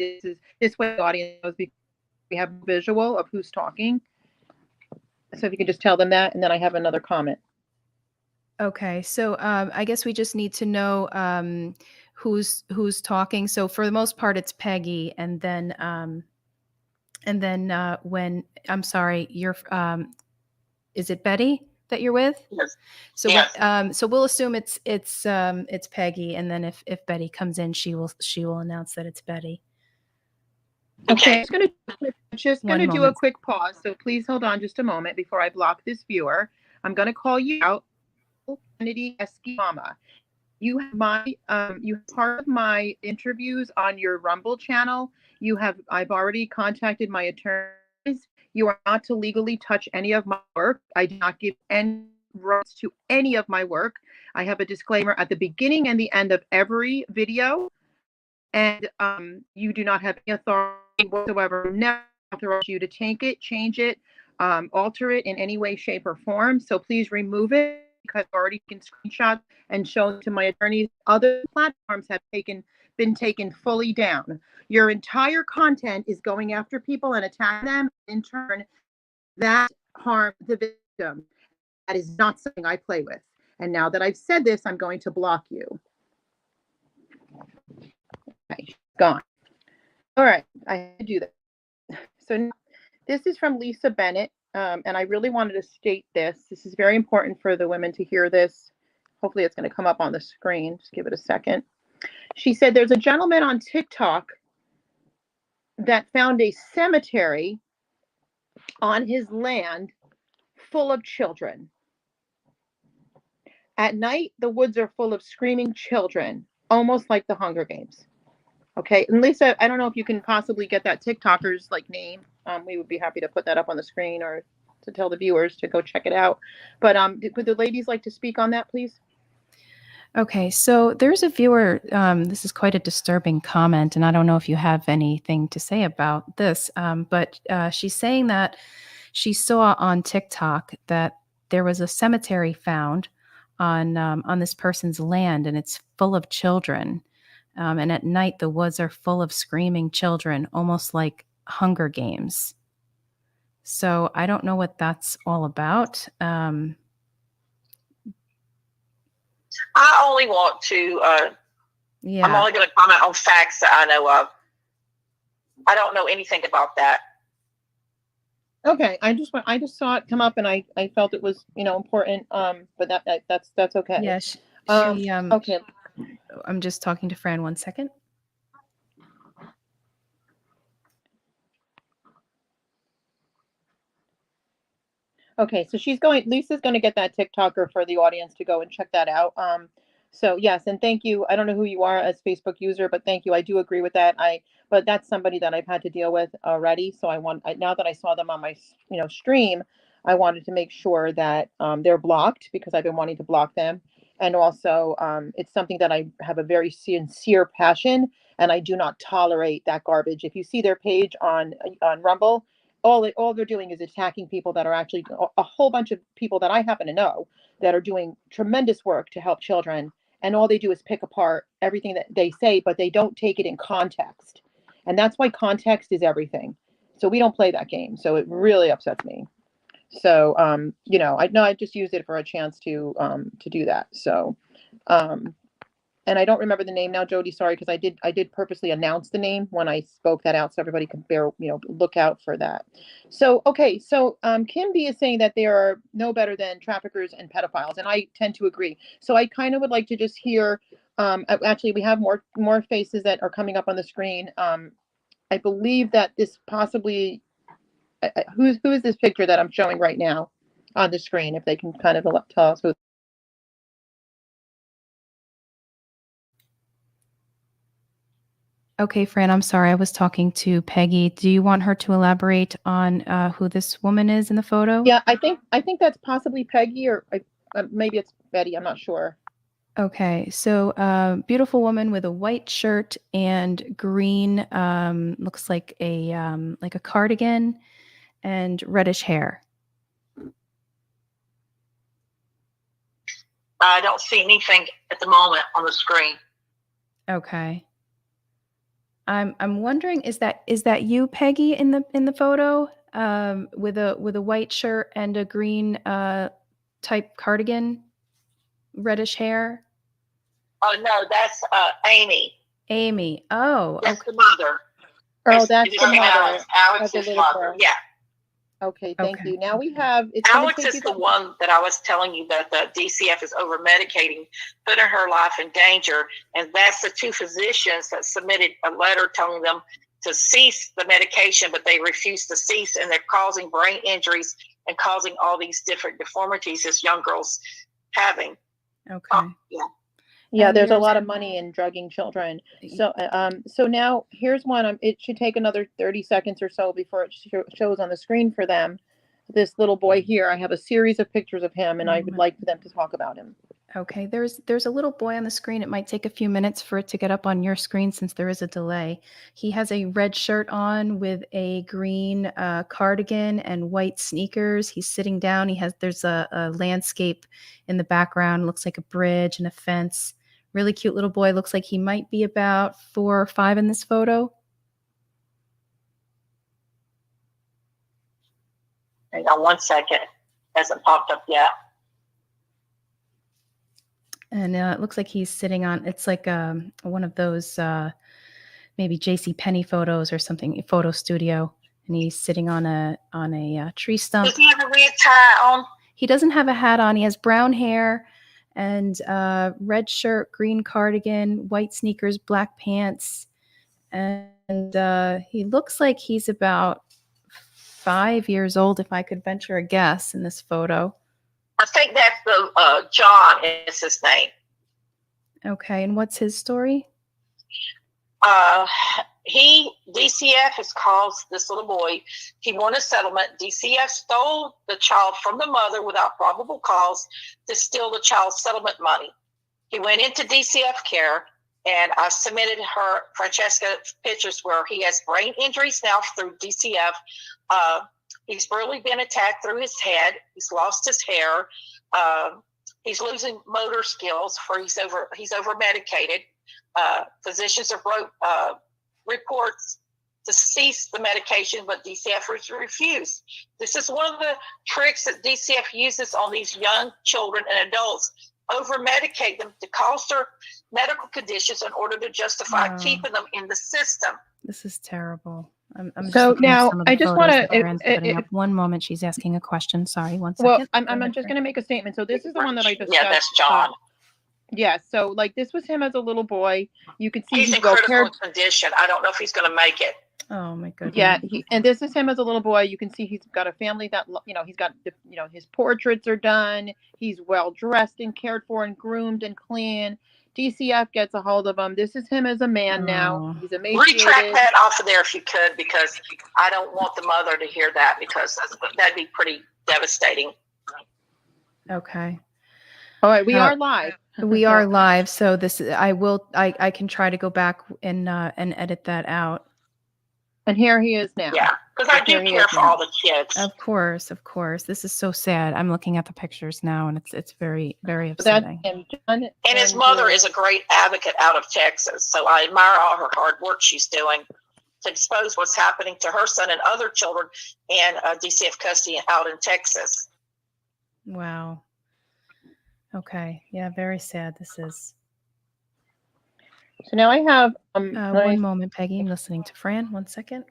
B: this way the audience knows, because we have a visual of who's talking. So if you can just tell them that, and then I have another comment.
A: Okay, so I guess we just need to know who's talking. So for the most part, it's Peggy, and then when I'm sorry, you're is it Betty that you're with?
D: Yes.
A: So
D: yes.
A: So we'll assume it's Peggy, and then if Betty comes in, she will announce that it's Betty.
B: Okay, I'm just gonna do a quick pause. So please hold on just a moment before I block this viewer. I'm gonna call you out, Kennedy Eskimama. You have you have part of my interviews on your Rumble channel. I've already contacted my attorneys. You are not to legally touch any of my work. I do not give any rights to any of my work. I have a disclaimer at the beginning and the end of every video. And you do not have any authority whatsoever. Never authorize you to take it, change it, alter it in any way, shape, or form. So please remove it, because I've already taken screenshots and shown to my attorneys. Other platforms have been taken fully down. Your entire content is going after people and attacking them. In turn, that harms the victim. That is not something I play with. And now that I've said this, I'm going to block you. Okay, she's gone. All right, I had to do that. So this is from Lisa Bennett, and I really wanted to state this. This is very important for the women to hear this. Hopefully it's going to come up on the screen. Just give it a second. She said there's a gentleman on TikTok that found a cemetery on his land full of children. At night, the woods are full of screaming children, almost like the Hunger Games. Okay, and Lisa, I don't know if you can possibly get that TikToker's name. We would be happy to put that up on the screen, or to tell the viewers to go check it out. But would the ladies like to speak on that, please?
A: Okay, so there's a viewer, this is quite a disturbing comment, and I don't know if you have anything to say about this, but she's saying that she saw on TikTok that there was a cemetery found on this person's land, and it's full of children. And at night, the woods are full of screaming children, almost like Hunger Games. So I don't know what that's all about.
D: I only want to,
A: Yeah.
D: I'm only going to comment on facts that I know of. I don't know anything about that.
B: Okay, I just saw it come up, and I felt it was, important. But that's okay.
A: Yeah.
B: Okay.
A: I'm just talking to Fran 1 second.
B: Okay, so Lisa's going to get that TikToker for the audience to go and check that out. So yes, and thank you. I don't know who you are as Facebook user, but thank you. I do agree with that. But that's somebody that I've had to deal with already. So now that I saw them on my, stream, I wanted to make sure that they're blocked, because I've been wanting to block them. And also, it's something that I have a very sincere passion, and I do not tolerate that garbage. If you see their page on Rumble, all they're doing is attacking people that are actually a whole bunch of people that I happen to know that are doing tremendous work to help children. And all they do is pick apart everything that they say, but they don't take it in context. And that's why context is everything. So we don't play that game. So it really upsets me. So, I just used it for a chance to do that. So, and I don't remember the name now, Jody, sorry, because I did purposely announce the name when I spoke that out, so everybody can look out for that. So, okay, so Kim B is saying that they are no better than traffickers and pedophiles, and I tend to agree. So I kind of would like to just hear, actually, we have more faces that are coming up on the screen. I believe that this possibly, who is this picture that I'm showing right now on the screen, if they can kind of tell us who.
A: Okay, Fran, I'm sorry. I was talking to Peggy. Do you want her to elaborate on who this woman is in the photo?
B: Yeah, I think that's possibly Peggy, or maybe it's Betty. I'm not sure.
A: Okay, so beautiful woman with a white shirt and green, looks like a cardigan, and reddish hair.
D: I don't see anything at the moment on the screen.
A: Okay. I'm wondering, is that you, Peggy, in the photo, with a white shirt and a green type cardigan, reddish hair?
D: Oh no, that's Amy.
A: Amy. Oh,
D: That's
A: okay.
D: the mother.
B: Oh, that's the mother.
D: Alex's mother.
B: Girl.
D: Yeah.
B: Okay, thank
A: Okay.
B: you. Now we have.
D: Alex is the one that I was telling you that the DCF is over medicating, putting her life in danger, and that's the two physicians that submitted a letter telling them to cease the medication, but they refused to cease, and they're causing brain injuries and causing all these different deformities this young girl's having.
A: Okay.
D: Yeah.
B: Yeah,
A: And
B: there's a lot of money in drugging children. So, so now here's one. It should take another 30 seconds or so before it shows on the screen for them. This little boy here, I have a series of pictures of him, and I would like for them to talk about him.
A: Okay, there's a little boy on the screen. It might take a few minutes for it to get up on your screen since there is a delay. He has a red shirt on with a green cardigan and white sneakers. He's sitting down. There's a landscape in the background. Looks like a bridge and a fence. Really cute little boy. Looks like he might be about 4 or 5 in this photo.
D: Hang on 1 second. Hasn't popped up yet.
A: And it looks like he's sitting on, it's like one of those maybe J.C. Penney photos or something, a photo studio. And he's sitting on a tree stump.
D: Does he have a red tie on?
A: He doesn't have a hat on. He has brown hair and red shirt, green cardigan, white sneakers, black pants. And he looks like he's about 5 years old, if I could venture a guess, in this photo.
D: I think that's the John is his name.
A: Okay, and what's his story?
D: DCF has caused this little boy. He won a settlement. DCF stole the child from the mother without probable cause to steal the child's settlement money. He went into DCF care, and I submitted Francesca pictures where he has brain injuries now through DCF. He's really been attacked through his head. He's lost his hair. He's losing motor skills, for he's over medicated. Physicians have wrote reports to cease the medication, but DCF refused. This is one of the tricks that DCF uses on these young children and adults. Over-medicate them to cause their medical conditions in order to justify keeping them in the system.
A: This is terrible. I'm
B: so now I just want
A: to. One moment, she's asking a question. Sorry, one second.
B: Well, I'm just going to make a statement. So this is the one that I just
D: that's John.
B: Yeah, so like this was him as a little boy. You can see
D: he's in critical condition. I don't know if he's going to make it.
A: Oh my goodness.
B: Yeah, and this is him as a little boy. You can see he's got a family that, he's got, his portraits are done. He's well dressed and cared for and groomed and clean. DCF gets a hold of him. This is him as a man now. He's emaciated.
D: Retract that off of there if you could, because I don't want the mother to hear that, because that'd be pretty devastating.
A: Okay.
B: All right, we are live.
A: We are live, so I can try to go back and edit that out.
B: And here he is now.
D: Yeah, because I do care for all the kids.
A: Of course. This is so sad. I'm looking at the pictures now, and it's very, very upsetting.
D: And his mother is a great advocate out of Texas, so I admire all her hard work she's doing to expose what's happening to her son and other children in DCF custody out in Texas.
A: Wow. Okay. Yeah, very sad. This is.
B: So now I have
A: one moment, Peggy. I'm listening to Fran. 1 second.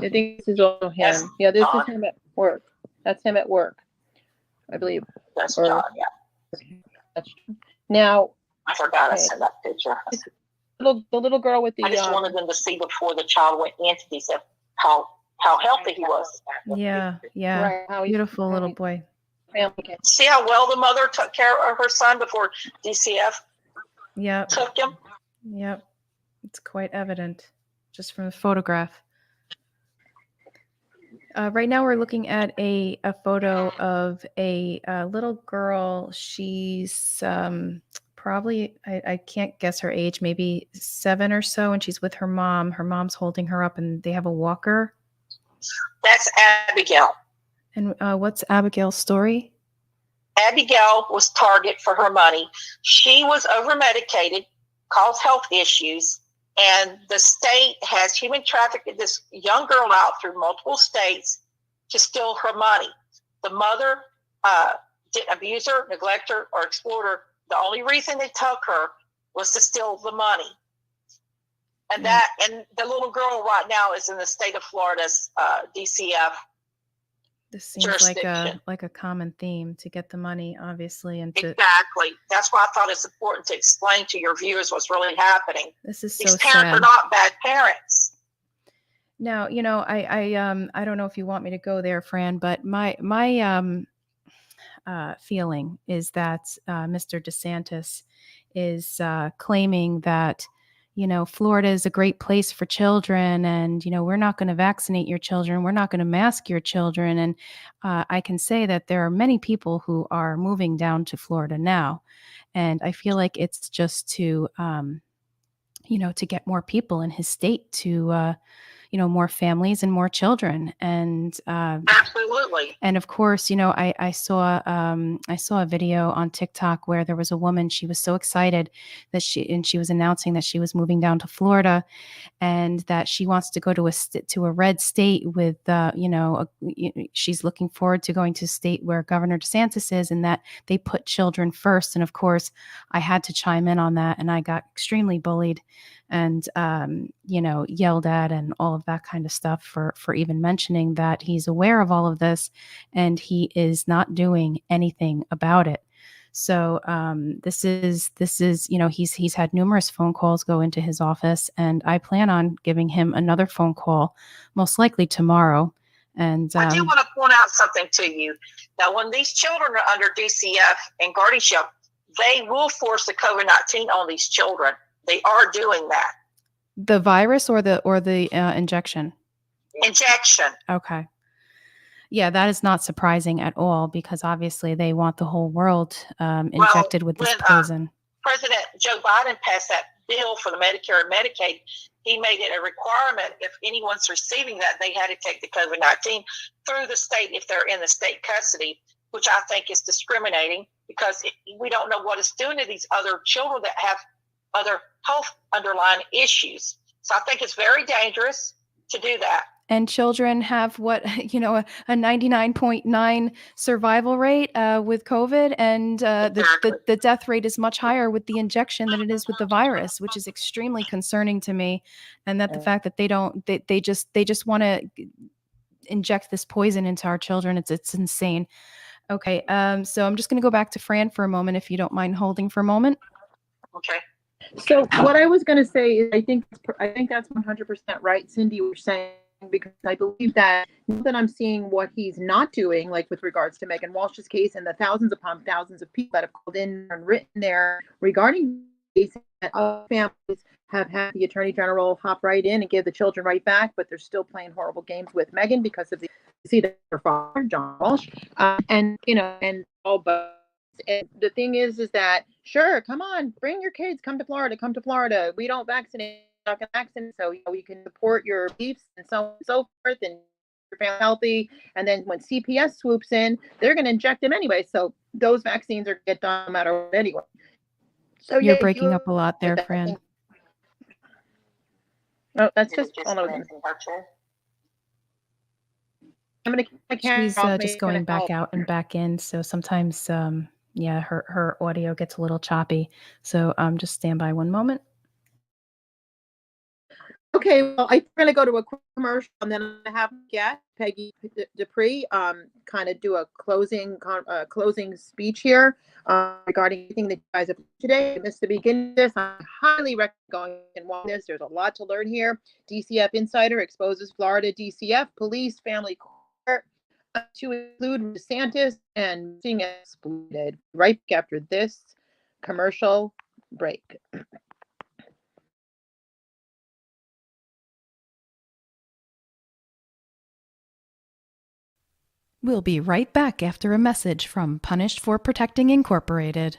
B: I think this is all him. Yeah, this is him at work. That's him at work, I believe.
D: That's John. Yeah.
B: Now
D: I forgot to send that picture.
B: The little girl with the.
D: I just wanted them to see before the child went into these how healthy he was.
A: Yeah. Right, beautiful little boy.
D: See how well the mother took care of her son before DCF took him?
A: Yep. It's quite evident just from the photograph. Right now we're looking at a photo of a little girl. She's probably, I can't guess her age, maybe 7 or so, and she's with her mom. Her mom's holding her up, and they have a walker.
D: That's Abigail.
A: And what's Abigail's story?
D: Abigail was target for her money. She was over-medicated, caused health issues, and the state has human trafficked this young girl out through multiple states to steal her money. The mother didn't abuse her, neglect her, or exploit her. The only reason they took her was to steal the money. And and the little girl right now is in the state of Florida's DCF.
A: This seems like a common theme to get the money, obviously, and to
D: exactly. That's why I thought it's important to explain to your viewers what's really happening.
A: This is
D: These parents are not bad parents.
A: Now, I don't know if you want me to go there, Fran, but my feeling is that Mr. DeSantis is claiming that Florida is a great place for children, and, we're not going to vaccinate your children. We're not going to mask your children. And I can say that there are many people who are moving down to Florida now. And I feel like it's just to, to get more people in his state to, more families and more children. And
D: absolutely.
A: And of course, I saw a video on TikTok where there was a woman. She was so excited that she was announcing that she was moving down to Florida, and that she wants to go to a red state with, she's looking forward to going to a state where Governor DeSantis is, and that they put children first. And of course, I had to chime in on that, and I got extremely bullied and yelled at and all of that kind of stuff for even mentioning that he's aware of all of this and he is not doing anything about it. So this is he's had numerous phone calls go into his office, and I plan on giving him another phone call, most likely tomorrow. And
D: I do want to point out something to you. Now, when these children are under DCF and guardianship, they will force the COVID-19 on these children. They are doing that.
A: The virus or the injection?
D: Injection.
A: Okay. Yeah, that is not surprising at all, because obviously they want the whole world injected with this poison.
D: President Joe Biden passed that bill for the Medicare and Medicaid, he made it a requirement if anyone's receiving that, they had to take the COVID-19 through the state if they're in the state custody, which I think is discriminating because we don't know what it's doing to these other children that have other health underlying issues. So I think it's very dangerous to do that.
A: And children have a 99.9 survival rate with COVID, and the death rate is much higher with the injection than it is with the virus, which is extremely concerning to me. And that the fact that they just want to inject this poison into our children, it's insane. Okay, so I'm just going to go back to Fran for a moment, if you don't mind holding for a moment.
D: Okay.
B: So what I was going to say is I think that's 100% right, Cindy, what you're saying, because I believe that now that I'm seeing what he's not doing, like with regards to Megan Walsh's case and the thousands upon thousands of people that have called in and written there regarding cases that other families have had the Attorney General hop right in and give the children right back, but they're still playing horrible games with Megan because of the her father, John Walsh, and all but. And the thing is that sure, come on, bring your kids, come to Florida. We don't vaccinate, not gonna vaccinate, so we can support your beliefs and so on and so forth, and your family healthy. And then when CPS swoops in, they're gonna inject them anyway. So those vaccines are get done no matter what anyway. So
A: you're breaking up a lot there, Fran.
B: Oh, that's just all over. I'm gonna keep my camera
A: She's just going back out and back in, so sometimes her audio gets a little choppy. So just stand by one moment.
B: Okay, well, I'm going to go to a quick commercial, and then I'm going to have Peggy Dupree kind of do a closing speech here regarding anything that you guys have today. I missed the beginning of this. I highly recommend going and watching this. There's a lot to learn here. DCF Insider exposes Florida DCF police family court to include DeSantis and being exploited. Right after this commercial break.
A: We'll be right back after a message from Punished for Protecting Incorporated.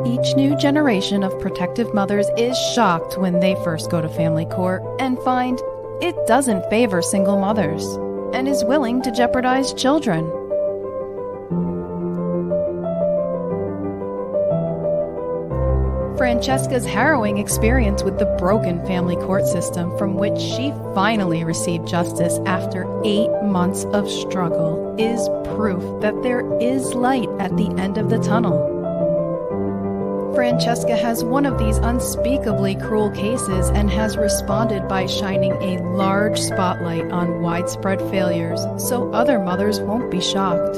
A: Each new generation of protective mothers is shocked when they first go to family court and find it doesn't favor single mothers and is willing to jeopardize children. Francesca's harrowing experience with the broken family court system, from which she finally received justice after 8 months of struggle, is proof that there is light at the end of the tunnel. Francesca has one of these unspeakably cruel cases and has responded by shining a large spotlight on widespread failures so other mothers won't be shocked.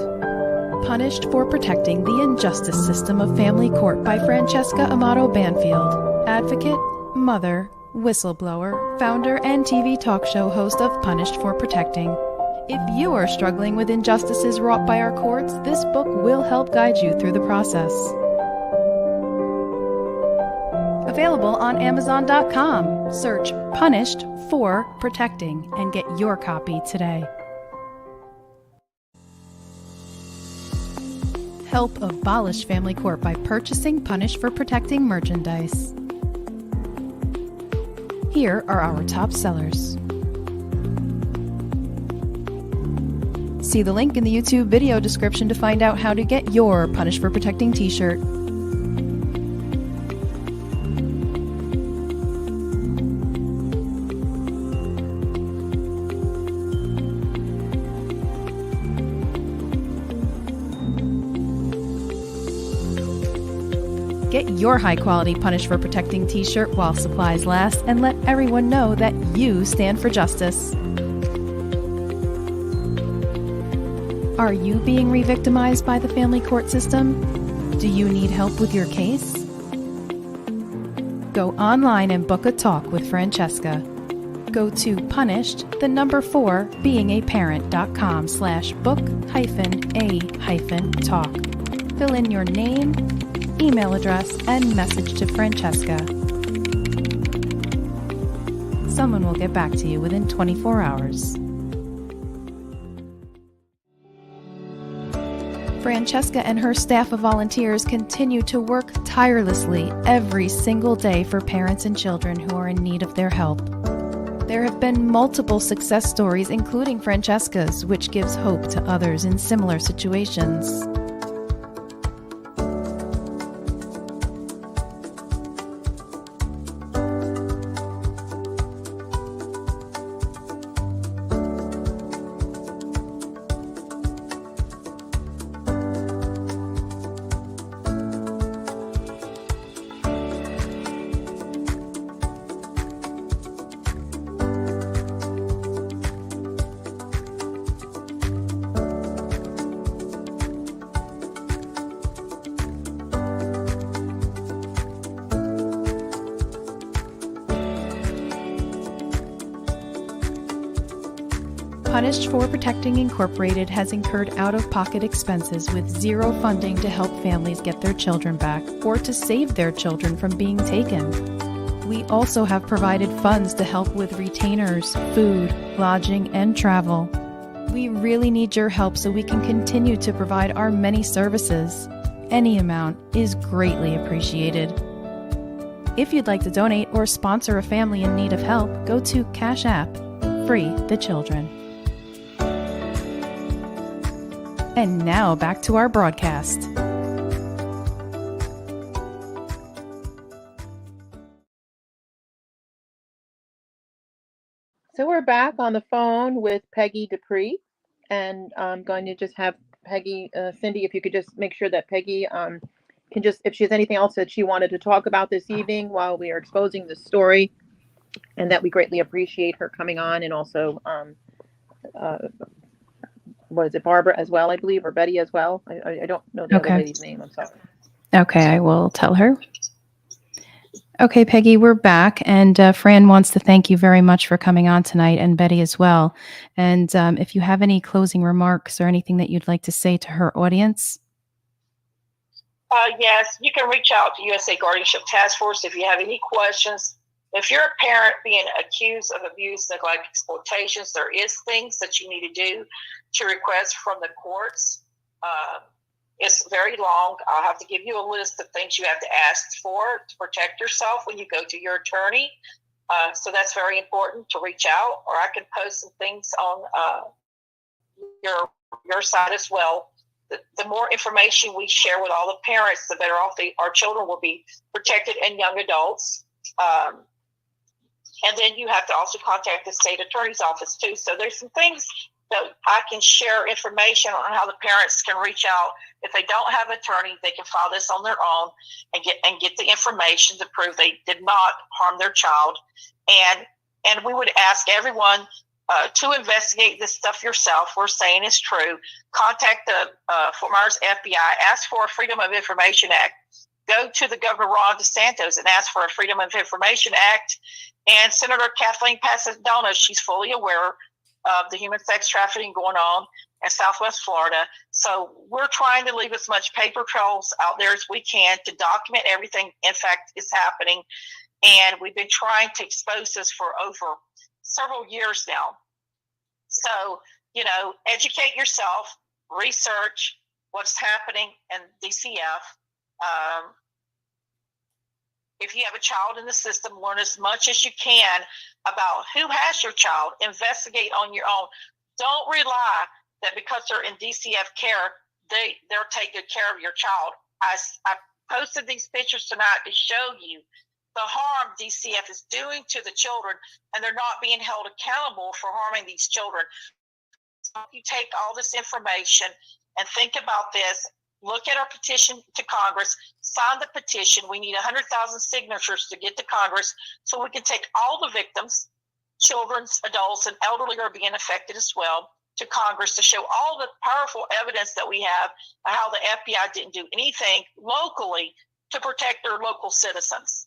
A: Punished for Protecting the Injustice System of Family Court by Francesca Amato Banfield, advocate, mother, whistleblower, founder, and TV talk show host of Punished for Protecting. If you are struggling with injustices wrought by our courts, this book will help guide you through the process. Available on Amazon.com. Search Punished for Protecting and get your copy today. Help abolish family court by purchasing Punished for Protecting merchandise. Here are our top sellers. See the link in the YouTube video description to find out how to get your Punished for Protecting t-shirt. Get your high-quality Punished for Protecting t-shirt while supplies last, and let everyone know that you stand for justice. Are you being re-victimized by the family court system? Do you need help with your case? Go online and book a talk with Francesca. Go to punished.4beingaparent.com/book-a-talk. Fill in your name, email address, and message to Francesca. Someone will get back to you within 24 hours. Francesca and her staff of volunteers continue to work tirelessly every single day for parents and children who are in need of their help. There have been multiple success stories, including Francesca's, which gives hope to others in similar situations. Punished for Protecting Incorporated has incurred out-of-pocket expenses with zero funding to help families get their children back or to save their children from being taken. We also have provided funds to help with retainers, food, lodging, and travel. We really need your help so we can continue to provide our many services. Any amount is greatly appreciated. If you'd like to donate or sponsor a family in need of help, go to Cash App, Free the Children. And now back to our broadcast.
B: So we're back on the phone with Peggy Dupree, and I'm going to just have Peggy, Cindy, if you could just make sure that Peggy can just, if she has anything else that she wanted to talk about this evening while we are exposing the story, and that we greatly appreciate her coming on, and also what is it, Barbara as well, I believe, or Betty as well. I don't know the other lady's name. I'm sorry.
A: Okay, I will tell her. Okay, Peggy, we're back, and Fran wants to thank you very much for coming on tonight, and Betty as well. And if you have any closing remarks or anything that you'd like to say to her audience.
D: Yes, you can reach out to USA Guardianship Task Force if you have any questions. If you're a parent being accused of abuse, neglect, exploitations, there is things that you need to do to request from the courts. It's very long. I'll have to give you a list of things you have to ask for to protect yourself when you go to your attorney. So that's very important to reach out, or I can post some things on your site as well. The more information we share with all the parents, the better off our children will be protected, and young adults. And then you have to also contact the state attorney's office too. So there's some things that I can share information on how the parents can reach out. If they don't have an attorney, they can file this on their own and get the information to prove they did not harm their child. And we would ask everyone to investigate this stuff yourself. We're saying it's true. Contact the Fort Myers FBI. Ask for a Freedom of Information Act. Go to the Governor Ron DeSantis and ask for a Freedom of Information Act. And Senator Kathleen Pasadena, she's fully aware of the human sex trafficking going on in Southwest Florida. So we're trying to leave as much paper trails out there as we can to document everything, in fact, is happening. And we've been trying to expose this for over several years now. So, educate yourself, research what's happening in DCF. If you have a child in the system, learn as much as you can about who has your child. Investigate on your own. Don't rely that because they're in DCF care, they'll take good care of your child. I posted these pictures tonight to show you the harm DCF is doing to the children, and they're not being held accountable for harming these children. So you take all this information and think about this. Look at our petition to Congress, sign the petition. We need 100,000 signatures to get to Congress so we can take all the victims, children, adults, and elderly are being affected as well, to Congress to show all the powerful evidence that we have of how the FBI didn't do anything locally to protect their local citizens.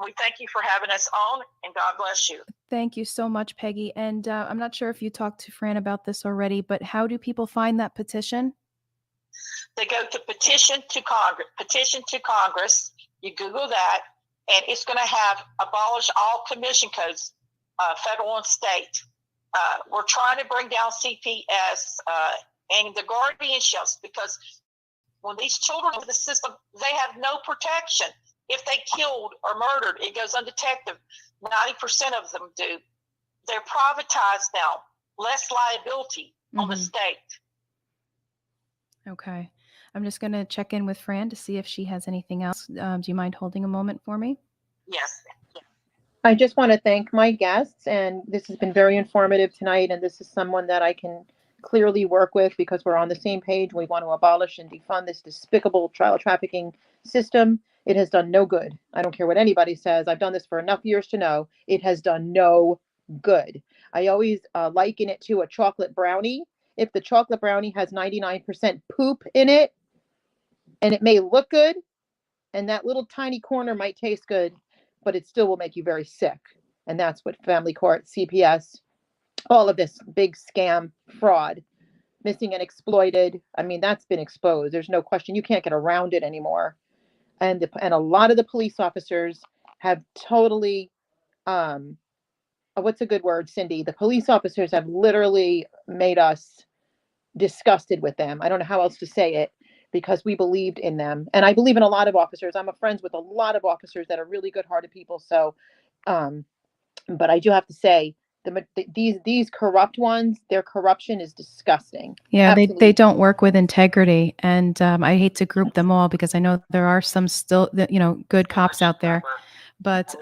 D: We thank you for having us on, and God bless you.
A: Thank you so much, Peggy. And I'm not sure if you talked to Fran about this already, but how do people find that petition?
D: They go to petition to Congress. You Google that, and it's going to have abolish all commission codes, federal and state. We're trying to bring down CPS and the guardianships, because when these children are in the system, they have no protection. If they killed or murdered, it goes undetected. 90% of them do. They're privatized now. Less liability on the state.
A: Okay. I'm just going to check in with Fran to see if she has anything else. Do you mind holding a moment for me?
D: Yes.
B: I just want to thank my guests, and this has been very informative tonight, and this is someone that I can clearly work with because we're on the same page. We want to abolish and defund this despicable child trafficking system. It has done no good. I don't care what anybody says. I've done this for enough years to know it has done no good. I always liken it to a chocolate brownie. If the chocolate brownie has 99% poop in it, and it may look good, and that little tiny corner might taste good, but it still will make you very sick. And that's what family court, CPS, all of this big scam, fraud, missing and exploited. I mean, that's been exposed. There's no question. You can't get around it anymore. And a lot of the police officers have totally, what's a good word, Cindy? The police officers have literally made us disgusted with them. I don't know how else to say it, because we believed in them. And I believe in a lot of officers. I'm friends with a lot of officers that are really good-hearted people. So, but I do have to say, these corrupt ones, their corruption is disgusting.
A: Yeah, they don't work with integrity, and I hate to group them all because I know there are some still, good cops out there, but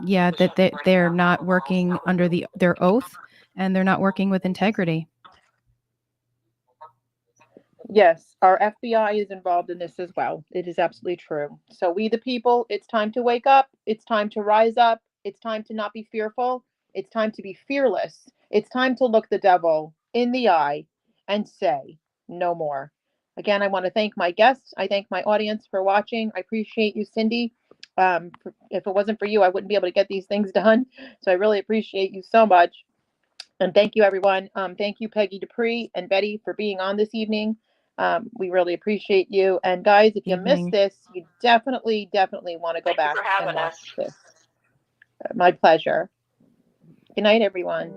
A: yeah, that they're not working under their oath, and they're not working with integrity.
B: Yes, our FBI is involved in this as well. It is absolutely true. So we, the people, it's time to wake up. It's time to rise up. It's time to not be fearful. It's time to be fearless. It's time to look the devil in the eye and say no more. Again, I want to thank my guests. I thank my audience for watching. I appreciate you, Cindy. If it wasn't for you, I wouldn't be able to get these things done. So I really appreciate you so much. And thank you, everyone. Thank you, Peggy Dupree and Betty, for being on this evening. We really appreciate you. And guys, if you missed this, you definitely want to go back and watch this. My pleasure. Good night, everyone.